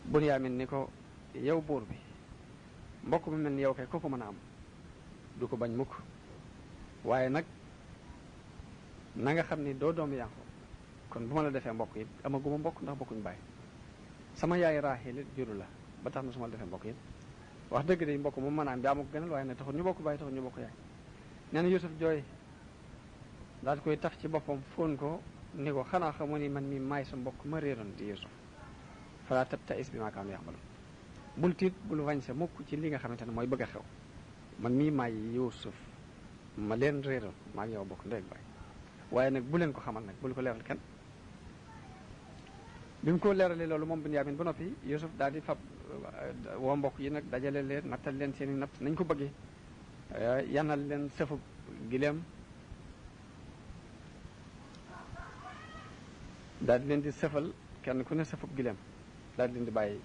Bunyaamin ni ko yow buur bi mbokk mu mel ni yow kay ku ko mën a am du ko bañ mukk waaye nag na nga xam ni doo doomu Yaaqoob kon bu ma la defee mbokk it amaguma mbokk ndax bokkuñ bàyyi sama yaay Raahil it juru la ba tax na su ma la defee mbokk it wax dëgg de mbokk moom mën a am bi amako gënal waaye nag taxul ñu bokk bàyyi taxul ñu bokk yaay nee na Yuusuf jooy daal koy taf ci boppam fóon ko ni ko xanaa xamu ni man mi maay sa mbokk ma réeroon di Yuusuf falaa tabta'is bimaa kaanuu ya'maluun bul tiit bul wañse mukk ci li nga xamante ne mooy bëgg a xew man mii maay Yuusuf ma leen réeroon maa ngi yow bokk ndey ak baay waaye nag bu leen ko xamal nag bul ko leeral kenn bi mu ko leeralee loolu moom Binyaamin ba noppi Yuusuf daal di fab woo mbokk yi nag dajale leen nattal leen seen i natt nañ ko bëggee yanal leen sëfu gileem daal di leen di sëfal kenn ku ne sëfu gileem daal di leen di bàyyi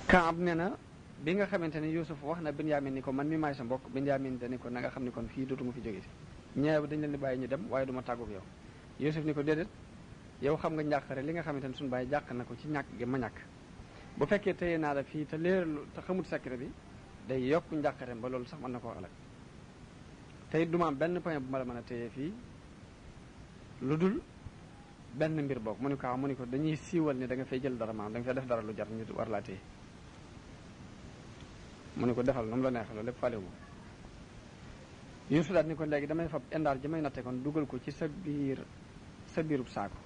Kaab nee na bi nga xamante ne Yuusuf wax na Binyaamin ni ko man mi maay sa mbokk Binyaamin dani ko na nga xam ni kon fii dootuma fi jóge si ñeew dañ leen di bàyyi ñu dem waaye duma tàggu yow Yuusuf ni ko déedéet yow xam nga njàqare li nga xamante ne suñu bàyyi jàq na ko ci ñàkk gi ma ñàkk bu fekkee téye naa la fii te leerlu te xamut secret bi day yokk njàqare ba loolu sax mën na koo alal te it duma am benn point bu ma la mën a téye fii lu dul benn mbir boog mu ni ko dañuy siiwal ni da nga fay jël dara maanaam da nga fay def dara lu jar ñu war laa téye mu ni ko defal nu mu la neexee loolu lépp falewu ma Yuusuf daal ni ko léegi damay fab indaar ji may natte kon dugal ko ci sa biirub saako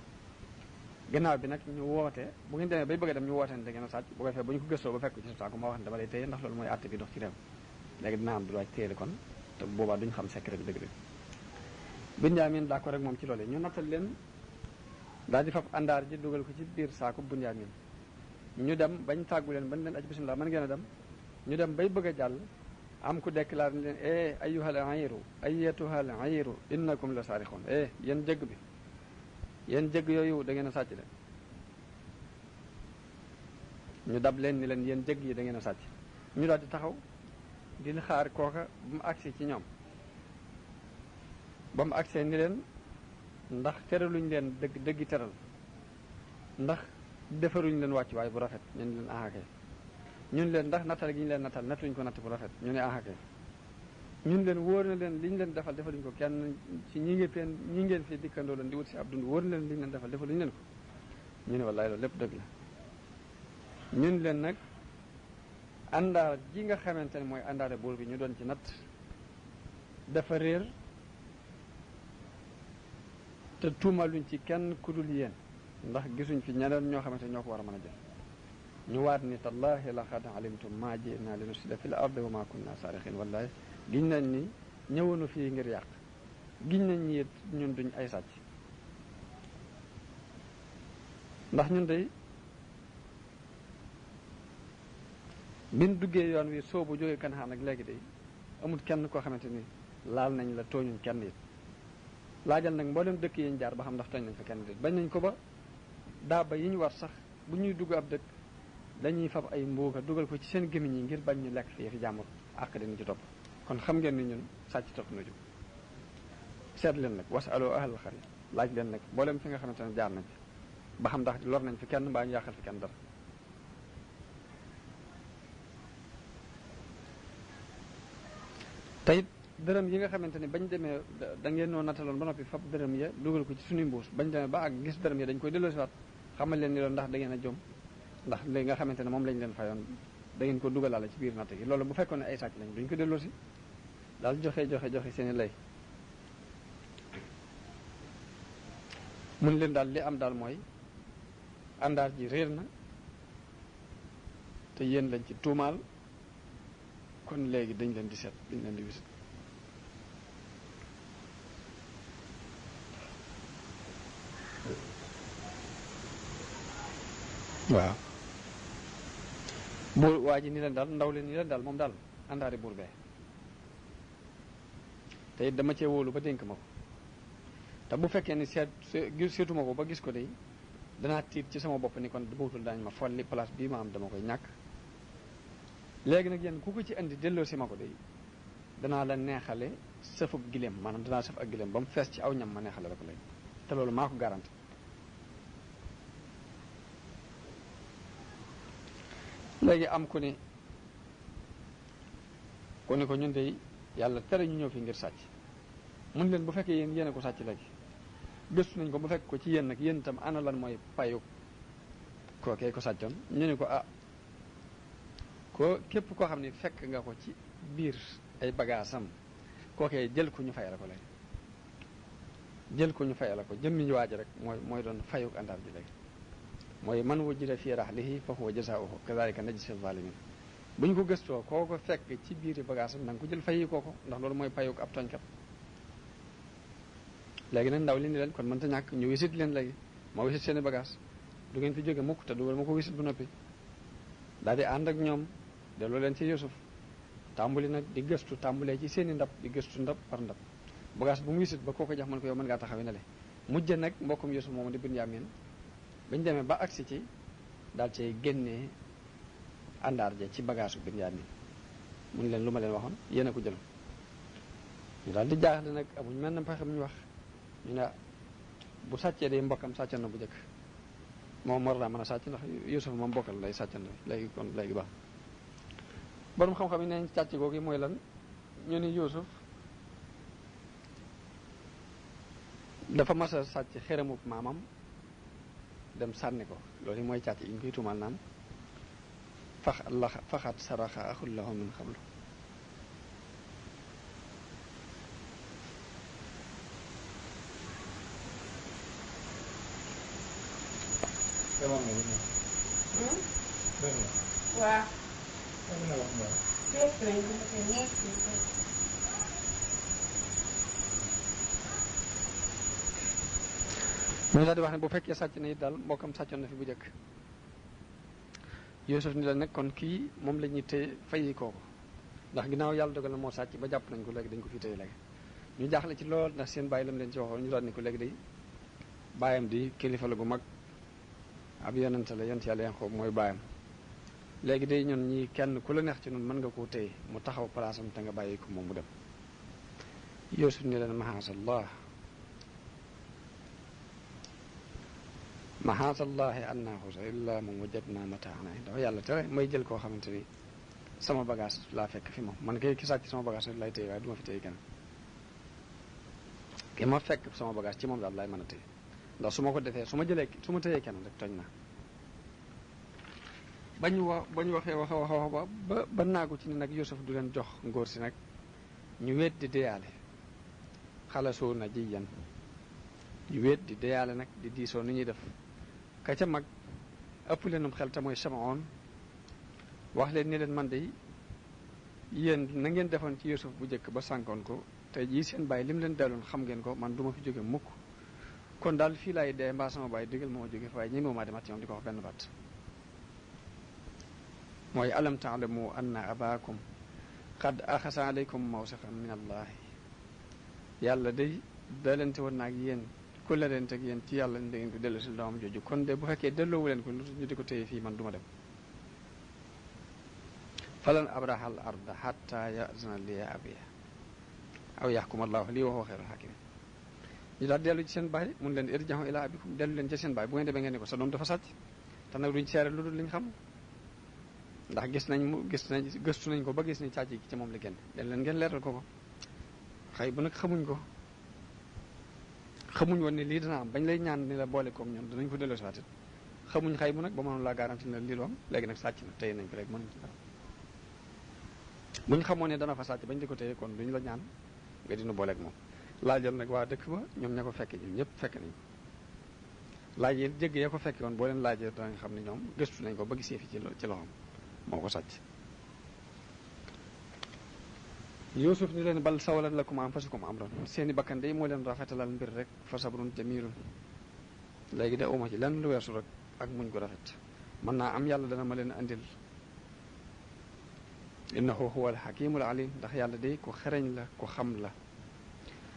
gannaaw bi nag ñu woote bu ngeen demee bay bëgg a dem ñu woote ne da ngeen a sàcc bu ko defee bu ñu ko gëstoo ba fekk ko ci sa saako moo wax ne dama lay téye ndax loolu mooy àtte bi dox ci réew léegi dinaa am droit téye kon te boobaa duñ xam secret bi dëgg-dëgg. Binyaamin d'accord rek moom ci loolee ñu nattal leen daal di fab àndaar ji dugal ko ci biir saako Binyaamin ñu dem bañ tàggu leen bañ leen aj bismillah mën ngeen a dem ñu dem bay bëgg a jàll am ku déclaré leen ayyuhal ayru ayyatuhal ayru innakum la saarixoon yéen jëgg bi yéen jëgg yooyu da ngeen a sàcc de ñu dab leen ni leen yéen jëgg yi da ngeen a sàcc ñu daal di taxaw di xaar kooka bu mu agsi ci ñoom ba mu agsee ni leen ndax teraluñ leen dëggi teral ndax defaruñ leen wàcc waaye bu rafet ñu ne leen ahakay ñun leen ndax nattal gi ñu leen nattal nattuñ ko natt bu rafet ñu ne ahakay ñun leen wóor na leen li ñu leen defal defaluñ ko kenn ci ñi ngeen fi dikkandoo leen di wut si ab dund wóor na leen li ñu leen defal defaluñ leen ko ñu ne wallaay loolu lépp dëgg la ñun leen nag àndaar ji nga xamante ne mooy àndaare buur bi ñu doon ci natt dafa réer te tuumaluñ ci kenn ku dul yéen ndax gisuñ fi ñeneen ñoo xamante ñoo ko war a mën a jël ñu waat ni tallahi laqad alimtum ma ji'na li nufsida fil ardi wa ma kunna saarixin wallahi giñ nañ ni ñëwoonu fii ngir yàq giñ nañ ni it ñun duñ ay sàcc ndax ñun day bin duggee yoon wi soobu jógee Kanaan ak léegi day amul kenn koo xamante ni laal nañ la tooñuñ kenn it laajal nag mboolem dëkk yi ñu jaar ba xam ndax tooñ nañ fa kenn it bañ nañ ko ba daaba yi ñu war sax bu ñuy dugg ab dëkk dañuy fab ay mbuuga dugal ko ci seen gémmiñ yi ngir bañ ñu lekk fii fi jàmbur àq dina ci topp kon xam ngeen ni ñun sàcc topp na jóg seet leen nag wasaloo ahlal xari laaj leen nag mboolem fi nga xamante ne jaar nañ fi ba xam ndax lor nañ fi kenn mbaa ñu yàqal fi kenn dara teyit dërëm yi nga xamante ni bañ demee da ngeen noo nattaloon ba noppi fab dërëm ya dugal ko ci suñuy mbuus bañ demee ba ak gis dërëm ya dañ koy delloosiwaat xamal leen ni loolu ndax da ngeen a jom ndax li nga xamante ne moom lañ leen fayoon da ngeen ko dugalaale ci biir natt gi loolu bu fekkoon ne ay sàcc lañ duñ ko delloosi daal joxe seeni lay mun leen daal li am daal mooy àndaar ji réer na te yéen lañ ci tuumaal kon léegi dañ leen di seet dañ leen di wisit waaw buur waa ji ni leen daal ndaw leen ni leen daal moom daal àndaari buur bee te it dama cee wóolu ba dénk ma ko te bu fekkee ni seetuma ko ba gis ko de danaa tiit ci sama bopp ni kon bootul daañu ma folli place bii ma am dama koy ñàkk léegi nag yéen ku ko ci indi delloo si ma ko de danaa la neexale sëfub gileem maanaam danaa sëf ak gileem ba mu fees ci aw ñam ma neexale la ko léegi te loolu maa ko garanti léegi am ku ni ko ñun de yàlla tere ñu ñëw fi ngir sàcc mun leen bu fekkee yéen a ko sàcc léegi gëstu nañ ko bu fekk ko ci yéen nag yéen itam ana lan mooy payu kookee ko sàccoon ñu ne ko ko képp koo xam ne fekk nga ko ci biir ay bagaasam kookee jël ko ñu fay la ko léegi jël ko ñu fay la ko jëmmi ñu waaj rek mooy doon fayuk àndaar ji léegi mooy man wujida fii rahlihi fa huwa jazaa'uhu kazaalika najzi zaalimiin bu ñu ko gëstoo koo ko fekk ci biiri bagaasam na nga ko jël fayi kooko ndax loolu mooy payuk ab tooñkat léegi nag ndaw li ni leen kon mënta ñàkk ñu wisit leen léegi moo wisit seeni bagaas du ngeen fi jóge mukk te dugal ma ko wisit bu noppi daal di ànd ak ñoom delloo leen ci Yuusuf tàmbuli nag di gëstu tàmbulee ci seeni ndab di gëstu ndab par ndab bagaas bu mu wisit ba koo ko jox man ko yow mën ngaa taxawi ne le mujj nag mbokkum Yuusuf moomu di Binyaamin bañ demee ba agsi ci daal cay génnee àndaar ja ci bagaasu Binyaamin mu ne leen lu ma leen waxoon yéen a ko jël ñu daal di jaaxle nag amuñ mel na pexe ñu wax ñu ne bu sàccee day mbokkam sàccan na bu njëkk moom war naa mën a sàcc ndax Yuusuf moom mbokkal lay sàccan léegi kon léegi baax borom xam-xam yi neñ càcc googu mooy lan ñu ni Yuusuf dafa mas a sàcc xeramub maamam dem sànni ko loolu mooy càcc yi ñu koy tuumal naan faxat saraxa axul lahu min xablu waaw ñu daal di wax ne bu fekkee sàcc na it daal mbokkam sàccoon na fi bu njëkk. Yuusuf ni la nag kon kii moom la ñuy téye fayi kooku ndax ginnaaw yàlla dogal na moo sàcc ba jàpp nañ ko léegi dañ ko fi téye léegi ñu jaaxle ci lool ndax seen bàyyi lam leen ci waxoon ñu daal ni ko léegi day bàyyam di kilifa la gu mag ab yonente la yonent yàlla Yanqoob mooy bàyyam léegi day ñun ñi kenn ku la neex ci noonu mën nga koo téye mu taxaw palaasam te nga bàyyi ko moom mu dem. Yuusuf ni leen mahaasallahi an naaxusa illaa man wajadnaa mataana dafa yàlla tere may jël koo xamante ni sama bagage laa fekk fi moom man kay ki sàcc sama bagage rek lay téye waaye du ma fi téye kenn ki ma fekk sama bagage ci moom daal laay mën a téye ndax su ma ko defee su ma téyee kenn rek tooñ naa. bañ waxee wax ba naagu ci ni nag Yuusuf du leen jox ngóor si nag ñu weet di deyaale xalasoo na ji yan ñu weet di deyaale nag di diisoo ni ñuy def ka ca mag ëpp leenum xel te mooy Samaoon wax leen ni leen man de yéen na ngeen defoon ci Yuusuf bu njëkk ba sànkoon ko tey jii seen bàyyi li mu leen delloon xam ngeen ko man du ma fi jóge mukk kon daal fii laay dee mbaa sama bàyyi digal moo jóge fa waaye ñi maa demat ci moom di ko wax benn baat mooy alam taalamu anna abaakum qad axasa aleykum mawsiqan min allahi yàlla day dalante woon naag yéen ku la leen teg yéen ci yàlla da ngeen ko dellu si doomam jooju kon de bu fekkee delloowu leen ko lu ñu di ko téye fii man du ma dem falan abrahal arda hatta yazana li abiya aw yaxkum allahu lii waxoo xeerul xakim ñu daal dellu ci seen baay mun leen irjahu ila abikum dellu leen ci seen baay bu ngeen demee ngeen ne ko sa doom dafa sàcc te nag duñ seere lu dul liñ xam ndax gëstu nañ ko ba gis ni càcc gi ci moom la génn dellu leen ngeen leeral ko xëy bu nag xamuñ woon ne lii dana am bañ lay ñaan ni la boole koog ñoom danañ ko delloo si waat xamuñ xëy bu nag ba mënoon laa garanti ne lii lu am léegi nag sàcc na téye nañ ko léegi mënuñ ci dara buñ xamoon ne dana fa sàcc bañ di ko téye kon duñ la ñaan nga dinu booleeg moom laajal nag waa dëkk ba ñoom ña ko fekke ñoom ñëpp fekk nañ ko laaj yi jégg ya ko fekke woon boo leen laajee danañ xam ne ñoom gëstu nañ ko ba gisee fi ci loxoom moo ko sàcc. Yuusuf ni leen bal sawalat lakum anfusukum amran seeni bakkan day moo leen rafetalal mbir rek fa sabrun jamilun léegi de uma ci lenn lu weesu rek ak muñ ko rafet mën naa am yàlla dana ma leen andil innahu huwa alxakimul alim ndax yàlla day ku xereñ la ku xam la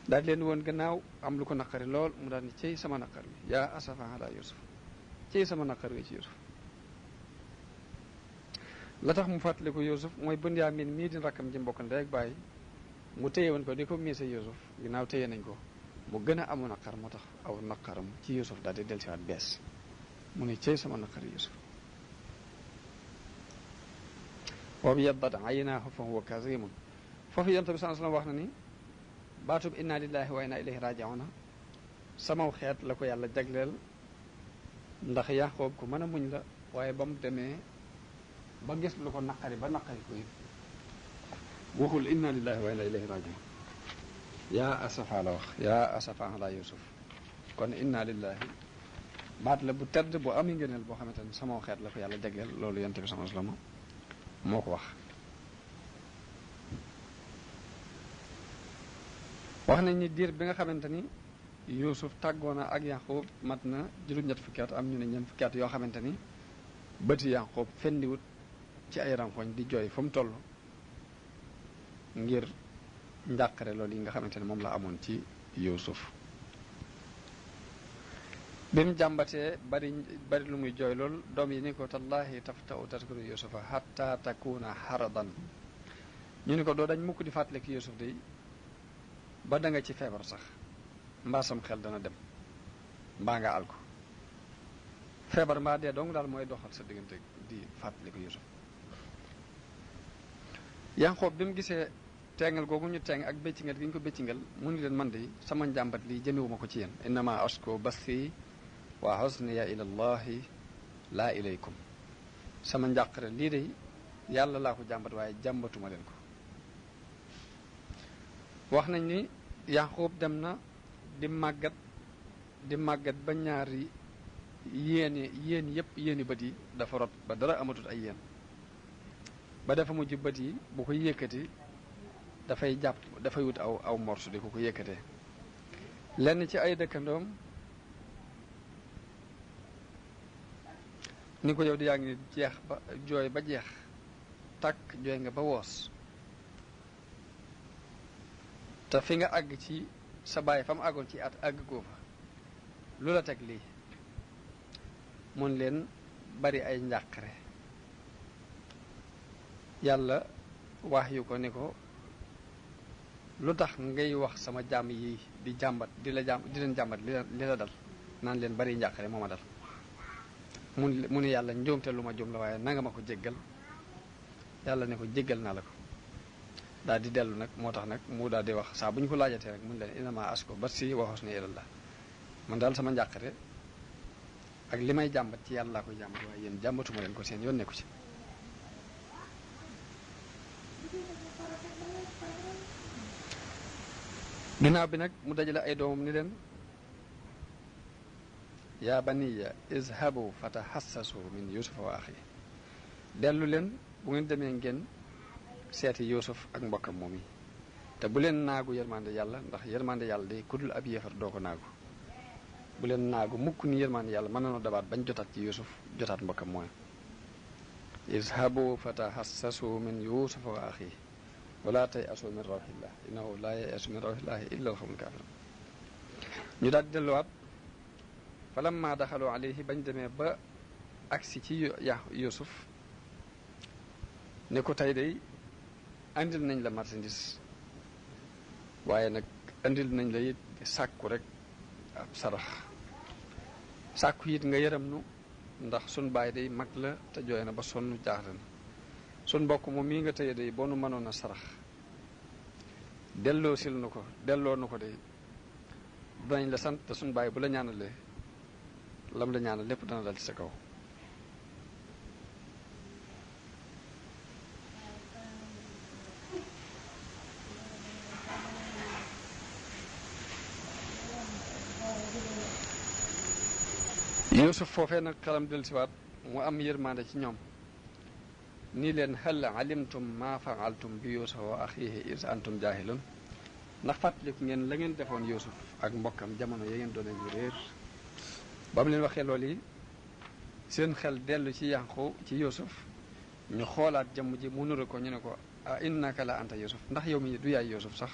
daal leen woon gannaaw am lu ko naqari lool mu daal ni cey sama naqar bi yaa asafa ala Yuusuf cey sama naqar wi ci Yuusuf la tax mu fàttali ko Yuusuf mooy Bunyaamin mii di rakkam ji mbokk ndey ak bàyyi mu téye woon ko di ko miise Yuusuf ginnaaw téye nañ ko mu gën a amu naqar moo tax aw naqaram ci Yuusuf daal di dellusiwaat bees mu ne cey sama naqar Yuusuf wa byaddat aynaahu fa huwa kazimun foofu Yonent bi sallallahu alayhi wa sallam wax na ni baatub inna lillahi wa inna ilayhi raji'un samaw xeet la ko yàlla jagleel ndax Yaaqoob ku mën a muñ la waaye ba mu demee ba gis lu ko naqari ba naqari ko it waxul inna lillahi wa inna ilayhi rajiun yaa asafa la wax yaa asafa ala Yuusuf kon inna lillahi baat la bu tedd bu ami ngëneel boo xamante ne sama xeet la ko yàlla jagleel loolu Yonent bi sallallahu alayhi wa sallam moo ko wax nañ ni diir bi nga xamante ni Yuusuf tàggoo na ak Yaaqoob mat na juróom-ñett fukki at am ñu ne ñeent fukki at yoo xamante ni bëti Yaaqoob fendiwut ci ay rankoñ di jooy fa mu toll ngir njàqare loolu yi nga xamante ne moom la amoon ci Yuusuf bi mu jàmbatee bari lu muy jooy lool doom yi ni ko tallahi taftau taskuru Yuusufa hatta takuna haradan ñu ni ko doo dañ mukk di fàttali ki Yuusuf day ba da nga ci feebar sax mbaa sam xel dana dem mbaa nga al ko feebar mbaa dee dong daal mooy doxal sa diggante di fàttali ko Yuusuf Yaaqoob bi mu gisee teengal googu ñu teeng ak béccingal gi ñu ko béccingal mu ni leen man de sama njàmbat lii jëmewuma ko ci yéen innama ashku bathi wa husniya ila llahi laa ilaykum sama njàqare lii de yàlla laa ko jàmbat waaye jàmbatuma leen ko wax nañ ni Yaaqoob dem na di màggat ba ñaari yéen yëpp yéeni bët yi dafa rot ba dara amatut ay yéen ba dafa mujj bët yi bu ko yëkkati dafay wut aw morsu di ko yëkkatee lenn ci ay dëkkandoom ni ko yow di yaa ngi jeex ba jooy ba jeex tàkk jooy nga ba woos te fi nga àgg ci sa baay fa mu àggoon ci at àgg goo fa lu la teg lii mun leen bari ay njàqare yàlla wax yu ko ni ko lu tax ngay wax sama jàmm yi di jàmbat di leen jàmbat li la dal naan leen bari njàqare moo ma dal mu ne yàlla njuumte lu ma juum la waaye nanga ma ko jéggal yàlla ne ko jéggal naa la ko daal di dellu nag moo tax nag mu daal di wax saa bu ñu ko laajatee rek mun leen inama asko bat si waxos ne ilallah man daal sama njàqare ak li may jàmbat ci yàlla laa koy jàmbat waaye yéen jàmbatuma leen ko seen yoon nekku ci ginnaaw bi nag mu dajale ay doomam ni leen yaa baniya izhabu fatahassasu min yusufa wa axi dellu leen bu ngeen demee ngeen seeti yusuf ak mbokkam moom yi te bu leen naagu yërmande yàlla ndax yërmande yàlla day kudul ab yéefar doo ko naagu bu leen naagu mukk ni yërmande yàlla mën na noo dabaat bañ jotaat ci yusuf jotaat mbokkam mooy izhabu fatahassasu min yusufa wa axi wala tay asu min rawxillah innahu laa yayasu min rawxillahi illa alxawmul kafirun ñu daal di delluwaat falamma daxalu alayhi bañ demee ba agsi ci yusuf ne ko tey day andil nañ la marchandise waaye nag andil nañ la it sàkku rek ab sarax sàkku it nga yërëm nu ndax sun baay day mag la te jooy na ba sonn jaaxle na sun mbokk moom mii nga tëye day boo nu mënoon a sarax delloo sil nu ko delloo nu ko day danañ la sant te sun baay bu la ñaanalee lam la ñaanal lépp dana dal ci sa kaw Yuusuf foofee nag xelam dellusiwaat mu am yërmande ci ñoom nii leen hal alimtum ma faaltum bi yuusufa wa axiihi is antum jaahilun ndax fàttaliku ngeen la ngeen defoon Yuusuf ak mbokkam jamono ya ngeen doone ñu réer ba mu leen waxee loolu yi seen xel dellu ci yànqu ci Yuusuf ñu xoolaat jëmm ji mu nuru ko ñu ne ko a innaka la anta Yuusuf ndax yow mi du yaay Yuusuf sax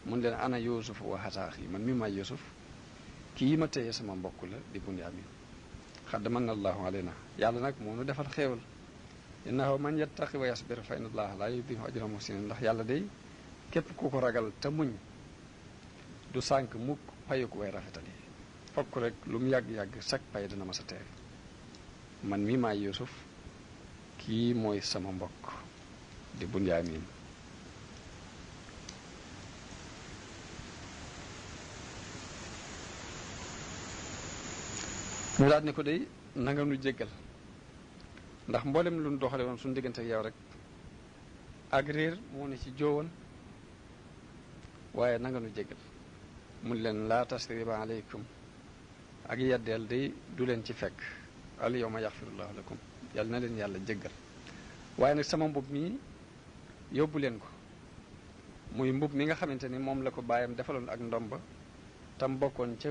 mun leen ana Yuusuf wa haza axi man mi maay Yuusuf kii ma téye sama mbokk la di Bunyaamin xadd manna allahu alayna yàlla nag moo nu defal xéewal innahu man yattaqi wa yasbir fa inna allaha la yudii'u ajra muhsinin ndax yàlla day képp ku ko ragal te muñ du sànk mukk payu ko way rafetal yi fokk rek lu mu yàgg-yàgg sak pay dana ma sa teew man mi maay Yuusuf kii mooy sama mbokk di Bunyaamin mu daal ne ko day nanga nu jéggal ndax mboolem lu nu doxale woon suñu diggante ak yow rek ak réer moo ne ci joowoon waaye nanga nu jéggal mun leen laa tasriba aleykum ak yeddeel day du leen ci fekk al yawma yaxfirullahu lakum yàlla na leen yàlla jéggal waaye nag sama mbub mi yóbbu leen ko muy mbub mi nga xamante ni moom la ko bàyyam defaloon ak ndomba tam bokkoon ca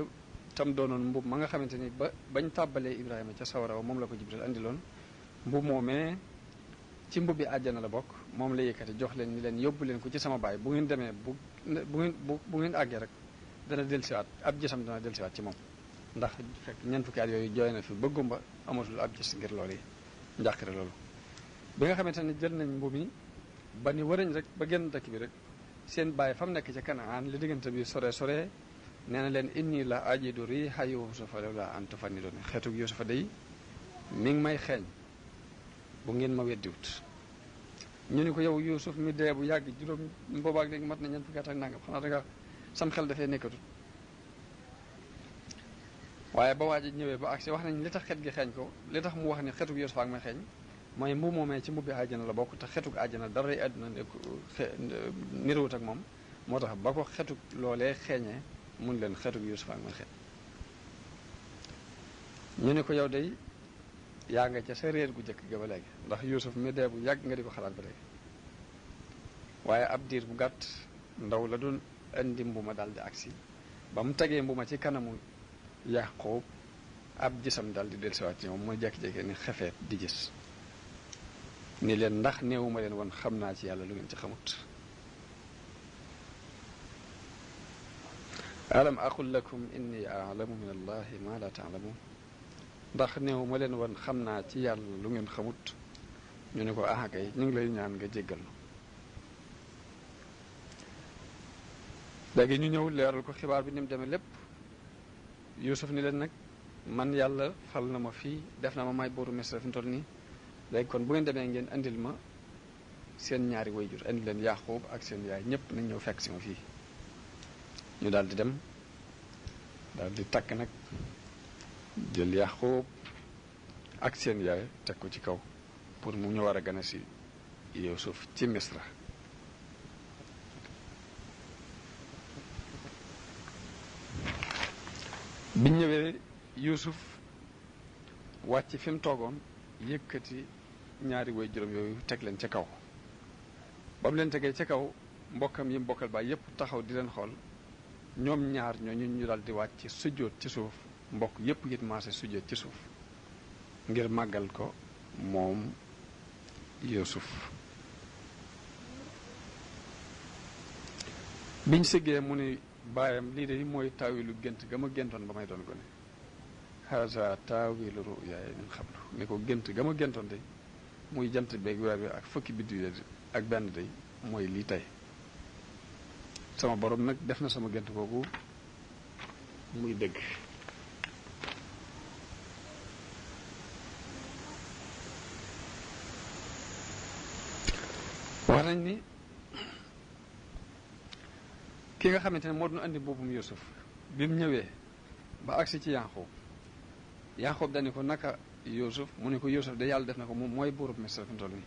tam doonoon mbub ma nga xamante ni bañ tàbbalee Ibrahima ca sawara wa moom la ko Jibril andiloon mbub moomee ci mbubbi àjjana la bokk moom la yëkkati jox leen ni leen yóbbu leen ko ci sama baay bu ngeen demee bu ngeen àggee rek dana dellusiwaat ab gisam dana dellusiwaat ci moom ndax fekk ñeent fukki at yooyu jooy na fi bëggumba amatul ab gis ngir loolu yi njàqare loolu bi nga xamante ne jël nañ mbub mi ba ni warañ rek ba génn dëkk bi rek seen baay fa mu nekk ca Kanaan li diggante bi sore nee na leen inni la ajidu riiha yuusufa lawlaa an tufanniduni xeetug yuusufa day mi ngi may xeeñ bu ngeen ma weddiwut ñu ni ko yow Yuusuf mi dee bu yàgg juróom boobaak léegi mat na ñeent fukki at ak nangam xanaa danga sam xel dafay nekkatut waaye ba waa ji ñëwee ba agsi wax nañ li tax xet gi xeeñ ko li tax mu wax ni xetug Yuusufa ak may xeeñ mooy mbu moomee ci mbubbi àjjana la bokk te xetug àjjana dara yi àdduna niruwut ak moom moo tax ba ko xetug loolee xeeñee mun leen xetug Yuusufa ak may xeeñ ñu ne ko yow day yaa nga ca sa réer gu jëkk ga ba léegi ndax Yuusuf mi dee bu yàgg nga di ko xalaat ba léegi waaye ab diir bu gàtt ndaw la doon indi mbuma daal di agsi ba mu tegee mbuma ci kanamu Yaqoob ab gisam daal di dellusiwaat ci moom mooy jekki-jekki ni xefeet di gis ni leen ndax néewuma leen woon xam naa ci yàlla lu ngeen ci xamut alam aqul lakum inni a'lamu min allahi ma la ta'lamun ndax néewuma leen woon xam naa ci yàlla lu ngeen xamut ñu ne ko kay ñu ngi lay ñaan nga jéggal léegi ñu ñëw leeral ko xibaar bi ni mu demee lépp Yuusuf ni leen nag man yàlla fal na ma fii def na ma may buuru Misra fi mu toll nii léegi kon bu ngeen demee ngeen andil ma seen ñaari wayjur andi leen Yaaqub ak seen yaay ñëpp nañ ñëw fekk si ma fii ñu daal di dem daal di takk nag jël Yaaqub ak seen yaay teg ko ci kaw pour mu ñu war a gane si Yuusuf ci Misra biñ ñëwee Yuusuf wàcc fi mu toogoon yëkkati ñaari way juróom yooyu teg leen ca kaw ba mu leen tegee ca kaw mbokkam yi mbokkal baay yépp taxaw di leen xool ñoom ñaar ñooñu ñu dal di wàcc sujjóot ci suuf mbokk yépp it maase sujjóot ci suuf ngir màggal ko moom Yuusuf biñ siggee mu ni baayam lii de mooy taawilu gént ga ma géntoon ba may doon gone haza taawilu ruyaaya min qablu ni ko gént ga ma géntoon de muy jant beeg weer bi ak fukki biddiw ak benn de mooy lii tey sama borom nag def na sama gént googu muy dëgg wax nañ ni ki nga xamante ne moo doon andi boppam Yuusuf bi mu ñëwee ba agsi ci Yaaqub dañu ko naka Yuusuf mu ne ko Yuusuf de yàlla def na ko moom mooy buurub Misra fi mu toll nii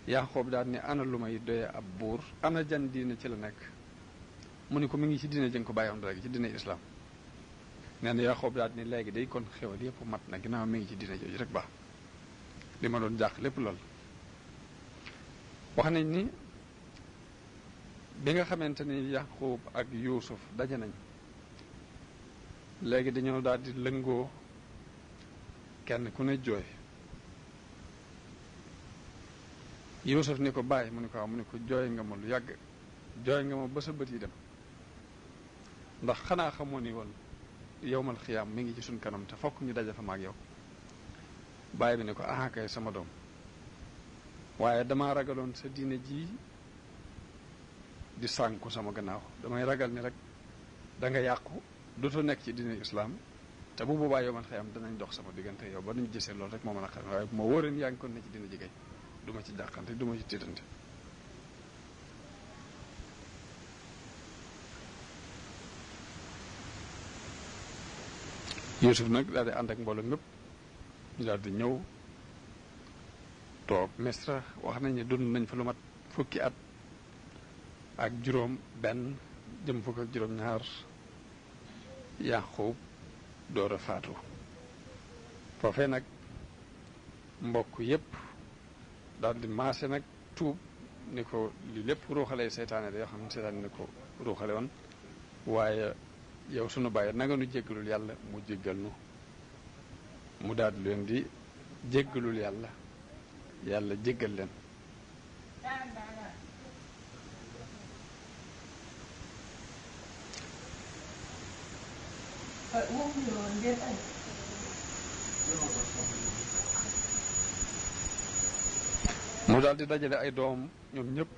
Yaaqub daal ni ana lu may doyee ab buur ana jan diine ci la nekk mu ne ko mi ngi ci diine jëng ko bàyyoon léegi ci diine islam nee na Yaaqub daal ni léegi day kon xewal yépp mat na ginnaaw mi ngi ci diine jooju rek baax li ma doon jàq lépp lool wax nañ ni bi nga xamante ni Yaaqub ak Yuusuf daje nañ léegi dañoo daal di lëngoo kenn ku ne jooy Yuusuf ni ko bàyyi mu ne ko waaw mu ne ko jooy nga ma lu yàgg jooy nga ma ba sa bët yi dem ndax xanaa xamoo ni woon yowmal xiyaam mi ngi ci suñ kanam te fokk ñu daje fa maag yow bàyyi bi ne ko kay sama doom waaye dama ragaloon sa diine ji di sànku sama gannaaw damay ragal ni rek da nga yàqu dootoo nekk ci diine islaam te bu boobaa yow man xëyam danañ dox sama diggante yow ba nuñ gisee loolu rek moo mën a xam waaye bu ma wóoreen yaa ngi kon ne ci diine jigéen du ma ci jàqante du ma ci tiitante Yuusuf nag daal di ànd ak mbooloo mépp ñu daal di ñëw toog Misra wax nañ ne dund nañ fa lu mat fukki at ak juróom benn jëm fukk ak juróom ñaar Yaaqub door a faatu foofee nag mbokk yépp daal di maase nag tuub ni ko li lépp ruuxalee seytaane da yoo xam ne seytaane ni ko ruuxale woon waaye yow sunu bàyyi nanga nu jéggalul yàlla mu jéggal nu mu daal di leen di jéggalul yàlla yàlla jéggal leen mu daal di dajale ay doom ñoom ñëpp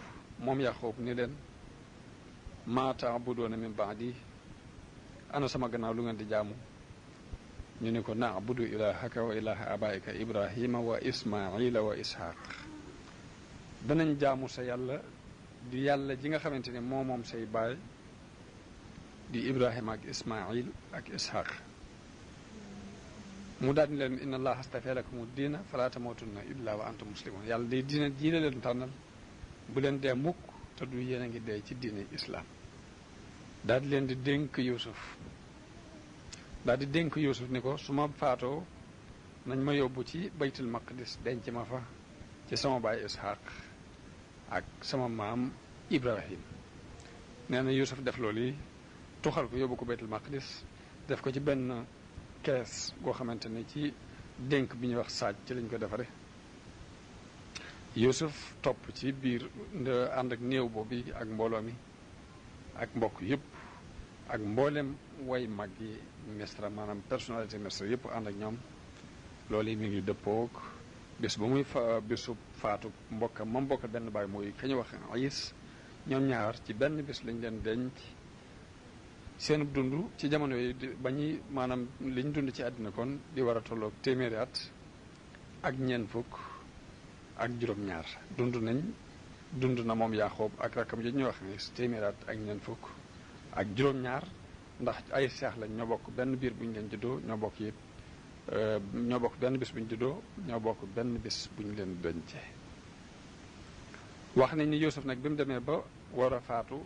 moom Yaaqub ni leen maa ta'buduuna min ba'di ana sama gannaaw lu ngeen di jaamu ñu ne ko na'budu ilaahaka wa ilaaha abaa'ika ibrahima wa ismaila wa isxaaq danañ jaamu sa yàlla di yàlla ji nga xamante ne moom say baay di ibrahima ak ismail ak isxaaq mu daal di leen inna allaha astafaa lakumu diina falaa tamuutunna illaa wa antum muslimun yàlla day diina ji la leen tànnal bu leen dee mukk te du yéen a ngi dee ci diine islaam daal di leen di dénk Yuusuf ni ko su ma faatoo nañ ma yóbbu ci baytul maqdis denc ma fa ci sama baay Isxaaq ak sama maam Ibrahim nee na Yuusuf def loolu yi tuxal ko yóbbu ko baytul maqdis def ko ci benn kees goo xamante ne ci dénk bi ñuy wax saaj ci lañ ko defare Yuusuf topp ci biir ànd ak néew boobu ak mbooloo mi ak mbokk yëpp ak mboolem way mag yi Misra maanaam personnalité Misra yëpp ànd ak ñoom loolu yi mi ngi dëppoog bés ba muy bésu faatu mbokkam ma mbokk benn baay mooy ka ñu wax Ayis ñoom ñaar ci benn bés lañ leen denc seen dund ci jamono yi ba ñuy maanaam liñ dund ci àddina kon di war a tolloog téeméeri at ak ñeent fukk ak juróom-ñaar dund na moom Yaaqoob ak rakkam ji ñuy wax ne téeméeri at ak ñeent fukk ak juróom-ñaar ndax ay seex lañ ñoo bokk benn biir bu ñu leen juddoo ñoo bokk it ñoo bokk benn bis bu ñu juddoo ñoo bokk benn bis bu ñu leen dencee wax nañ ni Yuusuf nag bi mu demee ba war a faatu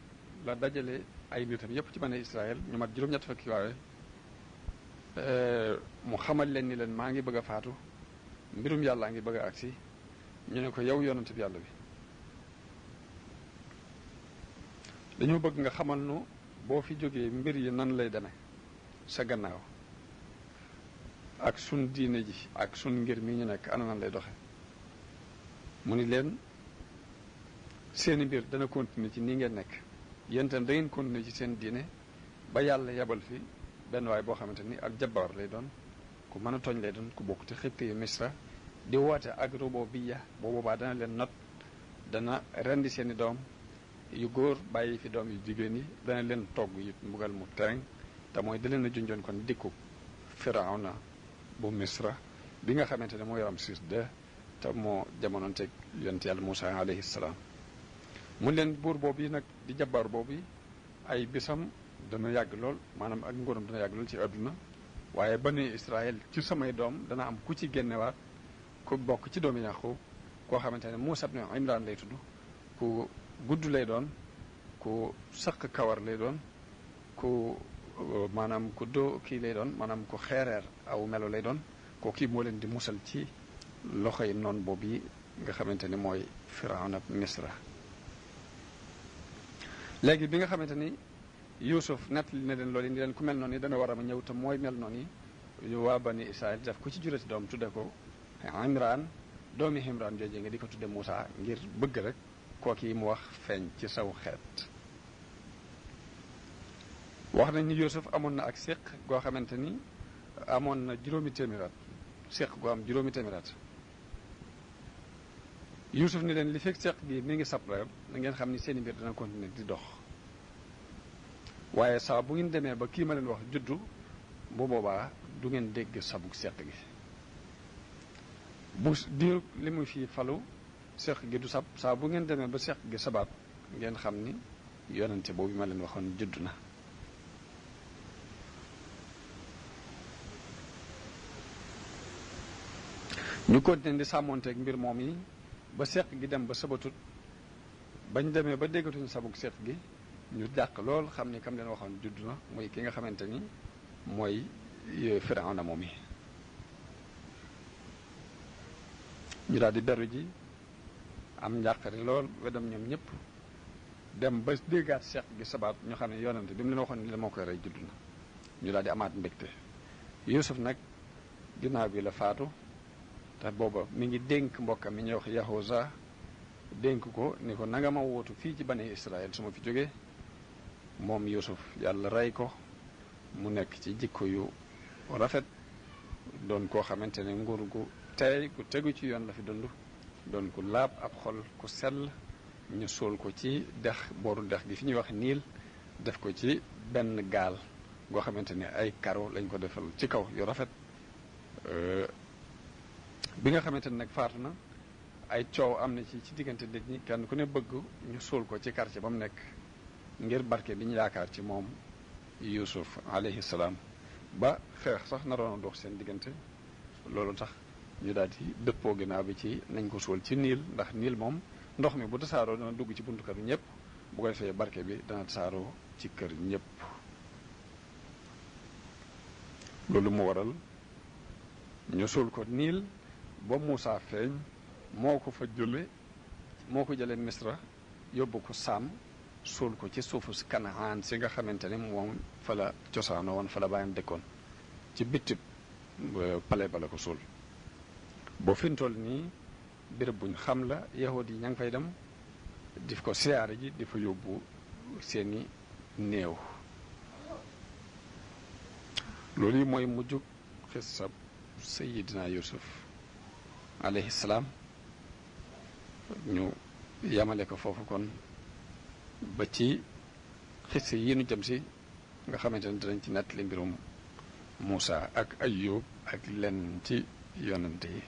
la dajale ay nitam yépp ci bani Israël ñu mat juróom-ñett fukki waaye mu xamal leen ni leen maa ngi bëgg a faatu mbirum yàllaa ngi bëgg a agsi ñu ne ko yow yonent bi yàlla bi dañoo bëgg nga xamal nu boo fi jógee mbir yi nan lay demee sa gannaaw ak sun diine ji ak sun ngir mi ñu nekk ana nan lay doxe mu ni leen seeni mbir dana continuer ci nii ngeen nekk yéen itam da ngeen continuer ci seen diine ba yàlla yebal fi benn waay boo xamante ni ak jabbaar lay doon ku mën a tooñ lay doon ku bokk ci xibti yu Misra di woote ak rububiyya boo boobaa dana leen not dana rendi seeni doom yu góor bàyyi fi doom yu jigéen yi dana leen togg yi mbugal mu tereng te mooy da leen a junjoon kon dikku Firawna bu Misra bi nga xamante ne mooy Ramsis II te moo jamonoonteeg yonent yàlla Muusaa alayhi salaam mu leen buur boobu yi nag di jabbaar boobu yi ay bisam dana yàgg lool maanaam ak nguuram dana yàgg lool ci àdduna waaye bani Israël ci samay doom dana am ku ci génnewaat ku bokk ci doomi Yaaqub koo xamante ne Muusaa ibn Imraan lay tudd ku gudd lay doon ku sëq kawar lay doon ku maanaam ku doo kii lay doon maanaam ku xeereer aw melo lay doon ko kii moo leen di musal ci loxoy noon boobu yi nga xamante ni mooy Firawna Misra léegi bi nga xamante ni Yuusuf nettali na leen loolu yi ni leen ku mel noonu yi dana war a ñëw te mooy mel noonu yi waa bani Israël def ku ci jurati doom tudde ko Imraan doomi Imraan jooje nga di ko tudde Muusaa ngir bëgg rek kooki mu wax feeñ ci saw xeet wax nañ ni Yuusuf amoon na ak séq goo xamante ni amoon na juróomi téeméeraat séq goo am juróomi téeméeraat Yuusuf ni leen li fekk séq gi mi ngi sab rek na ngeen xam ni seeni mbir dana continuer di dox waaye saa bu ngeen demee ba kii ma leen wax juddu bu boobaa du ngeen dégg sabug séq gi bu diir li mu fii falu séq gi du sab saa bu ngeen demee ba séq gi sabaat ngeen xam ni yonente boobu ma leen waxoon juddu na ñu continuer di sàmmonteeg mbir moom yi ba seq gi dem ba sabatut bañ demee ba déggatuñu sabug seq gi ñu jàq lool xam ni kam leen waxoon judd na muy ki nga xamante ni mooy Firawna moom yi ñu daal di beru ji am njàqare lool wedam ñoom ñëpp dem ba déggaat seq gi sabaat ñu xam ne yonante bi mu leen waxoon ni la moo koy rey judd na ñu daal di amaat mbégte Yuusuf nag ginnaaw bi la faatu te booba mi ngi dénk mbokkam mi ñuy wax Yahuza dénk ko ni ko nanga ma wootu fii ci bani Israël su ma fi jógee moom Yuusuf yàlla rey ko mu nekk ci jikko yu rafet doon koo xamante ne nguur gu tey ku tegu ci yoon la fi dund doon ku laab ab xol ku sell ñu suul ko ci dex booru dex gi fi ñuy wax niil def ko ci benn gaal goo xamante ne ay karo lañ ko defal ci kaw yu rafet bi nga xamante ne nag faatu na ay coow am na ci diggante nit ñi kenn ku ne bëgg ñu suul ko ci quartier ba mu nekk ngir barke bi ñu yaakaar ci moom Yuusuf alayhi salaam ba xeex sax naroon a dox seen diggante loolu tax ñu daal di dëppoo ginnaaw bi ci nañ ko suul ci niil ndax niil moom ndox mi bu tasaaroo dana dugg ci buntu kër ñëpp bu ko defee barke bi dana tasaaroo ci kër ñëpp loolu mu waral ñu suul ko niil ba Muusaa feeñ moo ko fa jële Misra yóbbu ko Saam suul ko ci suufu si Kanaan si nga xamante ne moom fa la cosaanoo woon fa la bàyyam dëkkoon ci bitib pale ba la ko suul boo fi mu toll nii béréb buñ xam la yahud yi ña ngi fay dem di ko siyaare ji di fa yóbbu seeni néew loolu yi mooy mujjug xissab sayidina yusuf alayhi salaam ñu yamale ko foofu kon ba ci xisse yi nu jëm si nga xamante ne dinañ ci nettali mbirum Muusa ak Ayyub ak lenn ci yonante yi